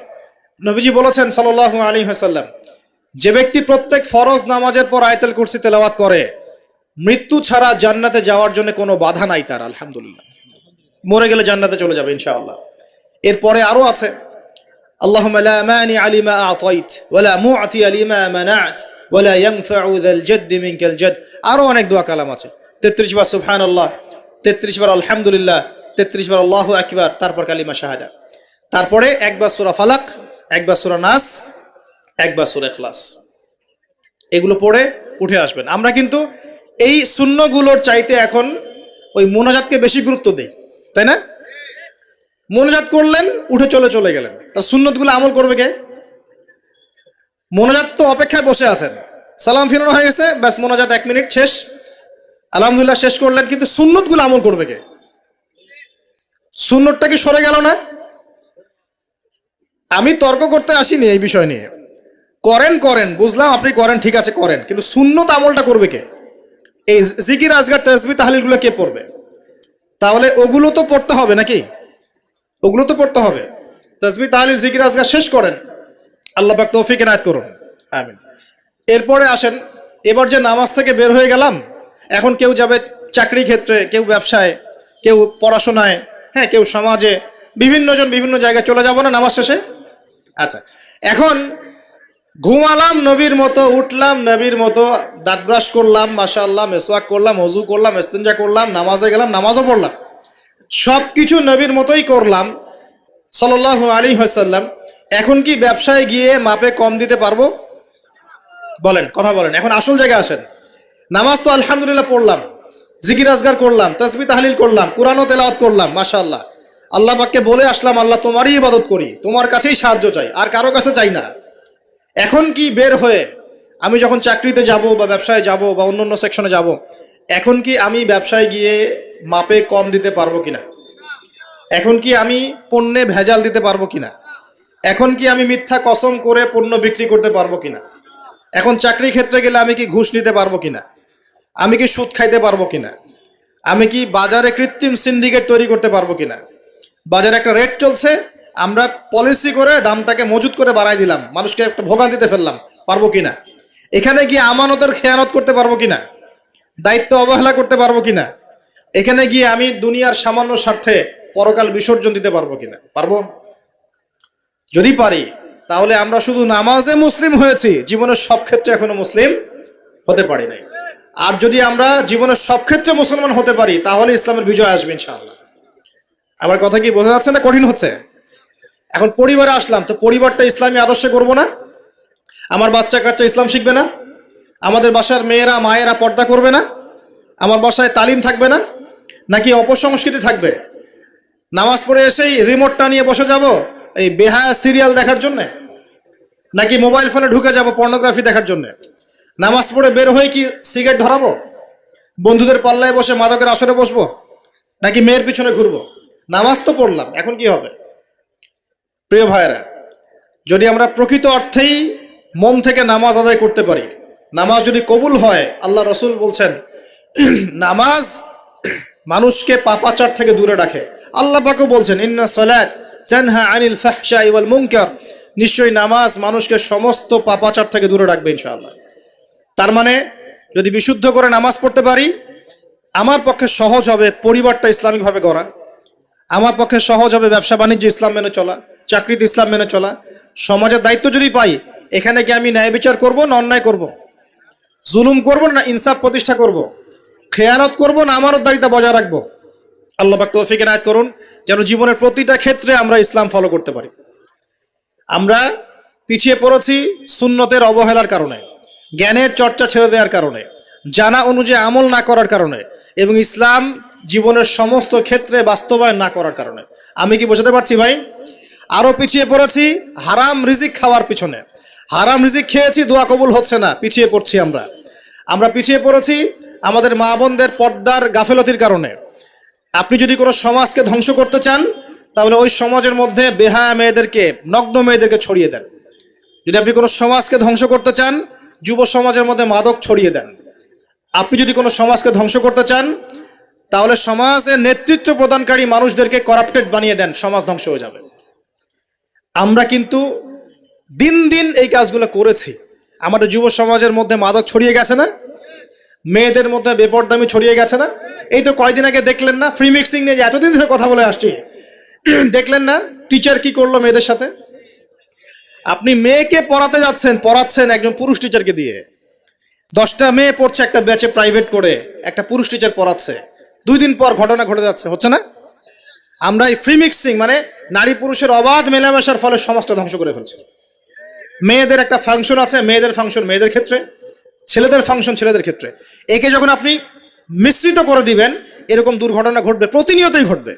নবীজি বলেছেন সাল্লাল্লাহু আলাইহি ওয়াসাল্লাম, যে ব্যক্তি প্রত্যেক ফরজ নামাজের পর আয়াতুল কুরসি তেলাওয়াত করে মৃত্যু ছাড়া জান্নাতে যাওয়ার জন্য কোনো বাধা নাই তার, আলহামদুলিল্লাহ। মরে গেলে জান্নাতে চলে যাবে ইনশাআল্লাহ। এরপরে আরো আছে আল্লাহুম্মা লা মানিআ লিমা আ'তাইত ওয়া লা মু'তিয়া লিমা মানা'ত ওয়া লা ইয়ানফা'ু যাল জাদ্দি মিনকাল জাদ। আরো অনেক দোয়া কালাম আছে। 33 বার সুবহানাল্লাহ, 33 বার আলহামদুলিল্লাহ, 33 বার আল্লাহু আকবার, তারপর কালিমা শাহাদা, তারপরে একবার সূরা ফালাক, একবার সূরা নাস, একবার সূরা ইখলাস। এগুলো পড়ে উঠে আসবেন। আমরা কিন্তু এই সুন্নগুলোর চাইতে এখন ওই মোনাজাতকে বেশি গুরুত্ব দেই, তাই না? মোনাজাত করলেন, উঠে চলে গেলেন, তা সুন্নতগুলো আমল করবে কে? মোনাজাত তো অপেক্ষায় বসে আছেন, সালাম ফিরানো হয়ে গেছে, ব্যাস মোনাজাত 1 মিনিট শেষ, আলহামদুলিল্লাহ শেষ করলেন, কিন্তু সুন্নতগুলো আমল করবে কে? সুন্নতটা কি সরে গেল না? আমি তর্ক করতে আসিনি এই বিষয় নিয়ে। করেন বুঝলাম, আপনি করেন, ঠিক আছে করেন, কিন্তু সুন্নত আমলটা করবে কে? এই জিকির আজগার তাসবিহ তাহলিলগুলো কে পড়বে? তাহলে ওগুলো তো পড়তে হবে নাকি? ওগুলো তো পড়তে হবে। তাসবিহ তাহলিল জিকির আজগার শেষ করেন, আল্লাহ পাক তৌফিক এনায়েত করুন, আমিন। এরপরে আসেন, এবার যে নামাজ থেকে বের হয়ে গেলাম, এখন কেউ যাবে চাকরি ক্ষেত্রে, কেউ ব্যবসায়, কেউ পড়াশোনায়, হ্যাঁ, কেউ সমাজে, বিভিন্ন জন বিভিন্ন জায়গায় চলে যাব না নামাজ শেষে? আচ্ছা, এখন ঘুমালাম নবীর মতো, উঠলাম নবীর মতো, দাঁত ব্রাশ করলাম, মাশাআল্লাহ, মেসওয়াক করলাম, ওযু করলাম, ইস্তিনজা করলাম, নামাজে গেলাম, নামাজও পড়লাম, সবকিছু নবীর মতোই করলাম সাল্লাল্লাহু আলাইহি ওয়াসাল্লাম। এখন কি ব্যবসায় গিয়ে মাপে কম দিতে পারবো? বলেন, কথা বলেন। এখন আসল জায়গায় আসেন। নামাজ তো আলহামদুলিল্লাহ পড়লাম, জিকির আজগার করলাম, তাসবিহ তাহলিল করলাম, কোরআনও তেলাওয়াত করলাম, মাশাআল্লাহ, আল্লাহ পাককে বলে আসলাম আল্লাহ তোমারই ইবাদত করি, তোমার কাছেই সাহায্য চাই, আর কারো কাছে চাই না। এখন কি বের হয়ে আমি যখন চাকরিতে যাব বা ব্যবসায় যাব বা অন্য সেকশনে যাব, এখন কি আমি ব্যবসায় গিয়ে মাপে কম দিতে পারবো কিনা? এখন কি আমি পণ্যে ভেজাল দিতে পারবো কিনা? এখন কি আমি মিথ্যা কসম করে পণ্য বিক্রি করতে পারবো কিনা? এখন চাকরি ক্ষেত্রে গেলে আমি কি ঘুষ নিতে পারবো কিনা? আমি কি সুদ খাইতে পারবো কিনা? আমি কি বাজারে কৃত্রিম সিন্ডিকেট তৈরি করতে পারবো কিনা? বাজারে একটা রেট চলছে, আমরা পলিসি করে দামটাকে মজুত করে বাড়াই দিলাম, মানুষকে একটা ভোগান্তিতে ফেললাম, পারবো কিনা? এখানে গিয়ে আমানতের খেয়ানত করতে পারবো কিনা? দায়িত্ব অবহেলা করতে পারবো কিনা? এখানে গিয়ে আমি দুনিয়ার সামান্য স্বার্থে পরকাল বিসর্জন দিতে পারবো কিনা? পারবো? যদি পারি, তাহলে আমরা শুধু নামাজে মুসলিম হয়েছি, জীবনের সব ক্ষেত্রে এখনো মুসলিম হতে পারি নাই। আর যদি আমরা জীবনের সব ক্ষেত্রে মুসলমান হতে পারি, তাহলে ইসলামের বিজয় আসবে ইনশাআল্লাহ। আমার কথা কি বোঝা যাচ্ছে না কঠিন হচ্ছে? এখন পরিবারে আসলাম, তো পরিবারটা ইসলামী আদর্শে করবো না? আমার বাচ্চা কাচ্চা ইসলাম শিখবে না? আমাদের বাসার মেয়েরা মায়েরা পর্দা করবে না? আমার বাসায় তালিম থাকবে না? নাকি অপসংস্কৃতি থাকবে? নামাজ পড়ে এসেই রিমোটটা নিয়ে বসে যাব এই বেহায়া সিরিয়াল দেখার জন্যে? নাকি মোবাইল ফোনে ঢুকে যাব পর্নোগ্রাফি দেখার জন্যে? নামাজ পড়ে বের হয়ে কি সিগারেট ধরাবো? বন্ধুদের পাল্লায় বসে মাদকের আসরে বসবো? নাকি মেয়ের পিছনে ঘুরবো? নামাজ তো পড়লাম, এখন কি হবে? প্রিয় ভাইয়েরা, যদি আমরা প্রকৃত অর্থেই মন থেকে নামাজ আদায় করতে পারি, নামাজ যদি কবুল হয়, আল্লাহ রসুল বলছেন নামাজ মানুষকে পাপাচার থেকে দূরে রাখে। আল্লাহ পাকও বলছেন ইন্না সালাত তানহা আনিল ফাহশাই ওয়াল মুনকার, নিশ্চয়ই নামাজ মানুষকে সমস্ত পাপাচার থেকে দূরে রাখবে ইনশাআল্লাহ। তার মানে যদি বিশুদ্ধ করে নামাজ পড়তে পারি, আমার পক্ষে সহজ হবে পরিবারটা ইসলামিকভাবে গড়া, আমার পক্ষে সহজ হবে ব্যবসা বাণিজ্য ইসলাম মেনে চলা, চাকরিতে ইসলাম মেনে চলা। সমাজের দায়িত্ব যদি পাই, এখানে কি আমি ন্যায় বিচার করব না অন্যায় করব? জুলুম করব না ইনসাফ প্রতিষ্ঠা করব? খেয়ানত করব না আমানতদারিতা বজায় রাখবো? আল্লাহ পাক তৌফিক এনায়েত করুন যেন জীবনের প্রতিটা ক্ষেত্রে আমরা ইসলাম ফলো করতে পারি। আমরা পিছিয়ে পড়েছি সুন্নতের অবহেলার কারণে, জ্ঞানের চর্চা ছেড়ে দেওয়ার কারণে, জানা অনুযায়ী আমল না করার কারণে, এবং ইসলাম জীবনের সমস্ত ক্ষেত্রে বাস্তবায়ন না করার কারণে। আমি কি বোঝাতে পারছি ভাই? আরো পিছিয়ে পড়েছি হারাম রিজিক খাওয়ার পিছনে। হারাম রিজিক খেয়েছি, দোয়া কবুল হচ্ছে না, পিছিয়ে পড়ছি আমরা। আমরা পিছিয়ে পড়েছি আমাদের মা বোনদের পর্দার গাফেলতির কারণে। আপনি যদি কোনো সমাজকে ধ্বংস করতে চান, তাহলে ওই সমাজের মধ্যে বেহায়া মেয়েদেরকে, নগ্ন মেয়েদেরকে ছড়িয়ে দেন। যদি আপনি কোনো সমাজকে ধ্বংস করতে চান, যুব সমাজের মধ্যে মাদক ছড়িয়ে দেন। আপনি যদি কোনো সমাজকে ধ্বংস করতে চান, তাহলে সমাজের নেতৃত্ব প্রদানকারী মানুষদেরকে করাপ্টেড বানিয়ে দেন, সমাজ ধ্বংস হয়ে যাবে। আমরা কিন্তু দিন দিন এই কাজগুলো করেছি। আমাদের যুব সমাজের মধ্যে মাদক ছড়িয়ে গেছে না? মেয়েদের মধ্যে বেপরদামি ছড়িয়ে গেছে না? এই তো কয়দিন আগে দেখলেন না, ফ্রি মিক্সিং নিয়ে যে এতদিন ধরে কথা বলে আসছি, দেখলেন না টিচার কি করলো মেয়েদের সাথে? আপনি মেয়েকে পড়াতে যাচ্ছেন, পড়াচ্ছেন একজন পুরুষ টিচারকে দিয়ে। 10টা মেয়ে পড়ছে একটা ব্যাচে প্রাইভেট করে, একটা পুরুষ টিচার পড়াচ্ছে। 2 দিন পর ঘটনা ঘটে যাচ্ছে, হচ্ছে না? আমরা এই ফ্রি মিক্সিং মানে নারী পুরুষের অবাধ মেলামেশার ফলে সমাজটা ধ্বংস করে ফেলছি। মেয়েদের একটা ফাংশন আছে, মেয়েদের ফাংশন মেয়েদের ক্ষেত্রে, ছেলেদের ফাংশন ছেলেদের ক্ষেত্রে। একে যখন আপনি মিশ্রিত করে দিবেন, এরকম দুর্ঘটনা ঘটবে, প্রতিনিয়তই ঘটবে,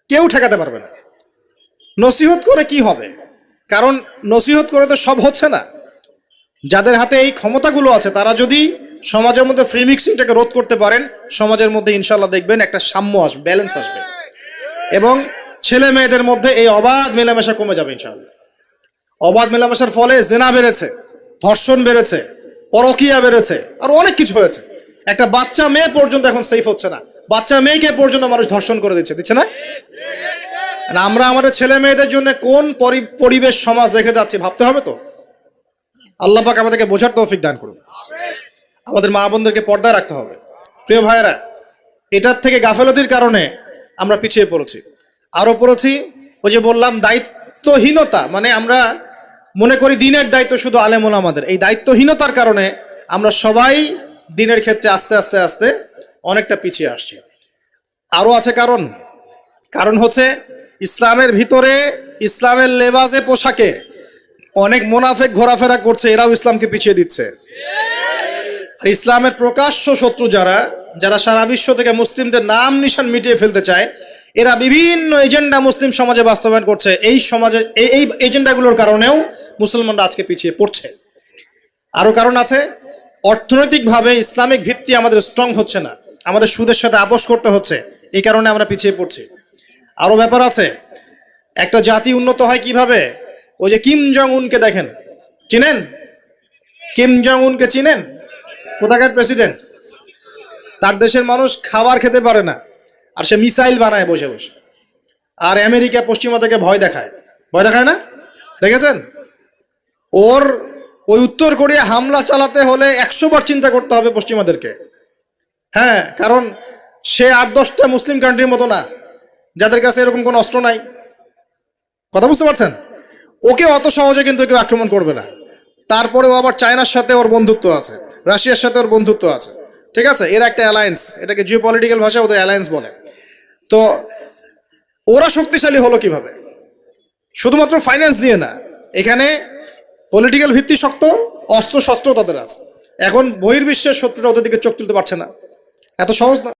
কেউ ঠেকাতে পারবে না। নসিহত করে কি হবে? কারণ নসিহত করে তো সব হচ্ছে না। যাদের হাতে এই ক্ষমতাগুলো আছে, তারা যদি সমাজের মধ্যে ফ্রি মিক্সিংটাকে রোধ করতে পারেন, সমাজের মধ্যে ইনশাল্লাহ দেখবেন একটা সাম্য আসবে, ব্যালেন্স আসবে, এবং ছেলে মেয়েদের মধ্যে এই অবাধ মেলামেশা কমে যাবে ইনশাআল্লাহ। অবাধ মেলামেশার ফলে জেনা বেড়েছে, ধর্ষণ বেড়েছে, পরকীয়া বেড়েছে, আর অনেক কিছু হয়েছে। একটা বাচ্চা মেয়ে পর্যন্ত এখন সেফ হচ্ছে না, বাচ্চা মেয়েকে পর্যন্ত মানুষ ধর্ষণ করে দিচ্ছে না? আমরা আমাদের ছেলে মেয়েদের জন্য কোন পরিবেশ সমাজ রেখে যাচ্ছি ভাবতে হবে তো। আল্লাহ পাক আমাদেরকে বোঝার তৌফিক দান করুন। আমাদের মা বোনদেরকে পর্দায় রাখতে হবে। প্রিয় ভাইয়েরা, এটার থেকে গাফেলতির কারণে আমরা পিছিয়ে পড়েছি। আরো পড়েছি ওই যে বললাম দায়িত্বহীনতা, মানে আমরা মনে করি দিনের দায়িত্ব শুধু আলেম ওলামাদের। এই দায়িত্বহীনতার কারণে আমরা সবাই দিনের ক্ষেত্রে আস্তে আস্তে আস্তে অনেকটা পিছিয়ে আসছি। আরো আছে কারণ হচ্ছে ইসলামের ভিতরে, ইসলামের লেবাসে পোশাকে অনেক মুনাফিক ঘোরাফেরা করছে, এরাও ইসলামকে পিছিয়ে দিচ্ছে। ইসলামের প্রকাশ্য শত্রু যারা সারা বিশ্ব থেকে মুসলিমদের নাম নিশান মিটিয়ে ফেলতে চায়, এরা বিভিন্ন এজেন্ডা মুসলিম সমাজে বাস্তবায়ন করছে। এই সমাজের এই এজেন্ডাগুলোর কারণেও মুসলমানরা আজকে পিছিয়ে পড়ছে। আরো কারণ আছে, অর্থনৈতিকভাবে ইসলামিক ভিত্তি আমাদের স্ট্রং হচ্ছে না, আমাদের সুদের সাথে আপোষ করতে হচ্ছে, এই কারণে আমরা পিছিয়ে পড়ছি। আরো ব্যাপার আছে, একটা জাতি উন্নত হয় কিভাবে? ওই যে কিম জং উনকে দেখেন, চিনেন? কিম জং উনকে চিনেন? কোথাকার প্রেসিডেন্ট? তার দেশের মানুষ খাবার খেতে পারে না, আর সে মিসাইল বানায় বসে বসে। আর আমেরিকা পশ্চিমা থেকে ভয় দেখায় না? দেখেছেন? ওই উত্তর কোরিয়া হামলা চালাতে হলে 100 বার চিন্তা করতে হবে পশ্চিমাদেরকে। হ্যাঁ, কারণ সে 8-10টা মুসলিম কান্ট্রির মতো না, যাদের কাছে এরকম কোনো অস্ত্র নাই। কথা বুঝতে পারছেন? ওকে অত সহজে কিন্তু কেউ আক্রমণ করবে না। তারপরেও আবার চায়নার সাথে ওর বন্ধুত্ব আছে, রাশিয়ার সাথে ওর বন্ধুত্ব আছে, ঠিক আছে? এর একটা অ্যালায়েন্স, এটাকে জিও পলিটিক্যাল ভাষায় ওদের অ্যালায়েন্স বলে। তো ওরা শক্তিশালী হলো কিভাবে? শুধুমাত্র ফাইন্যান্স দিয়ে না, এখানে পলিটিক্যাল ভিত্তি শক্ত, অস্ত্র শস্ত্র তাদের আছে। এখন বহির্বিশ্বের শত্রুরা ওদের দিকে চোখ তুলতে পারছে না, এত সহজ না।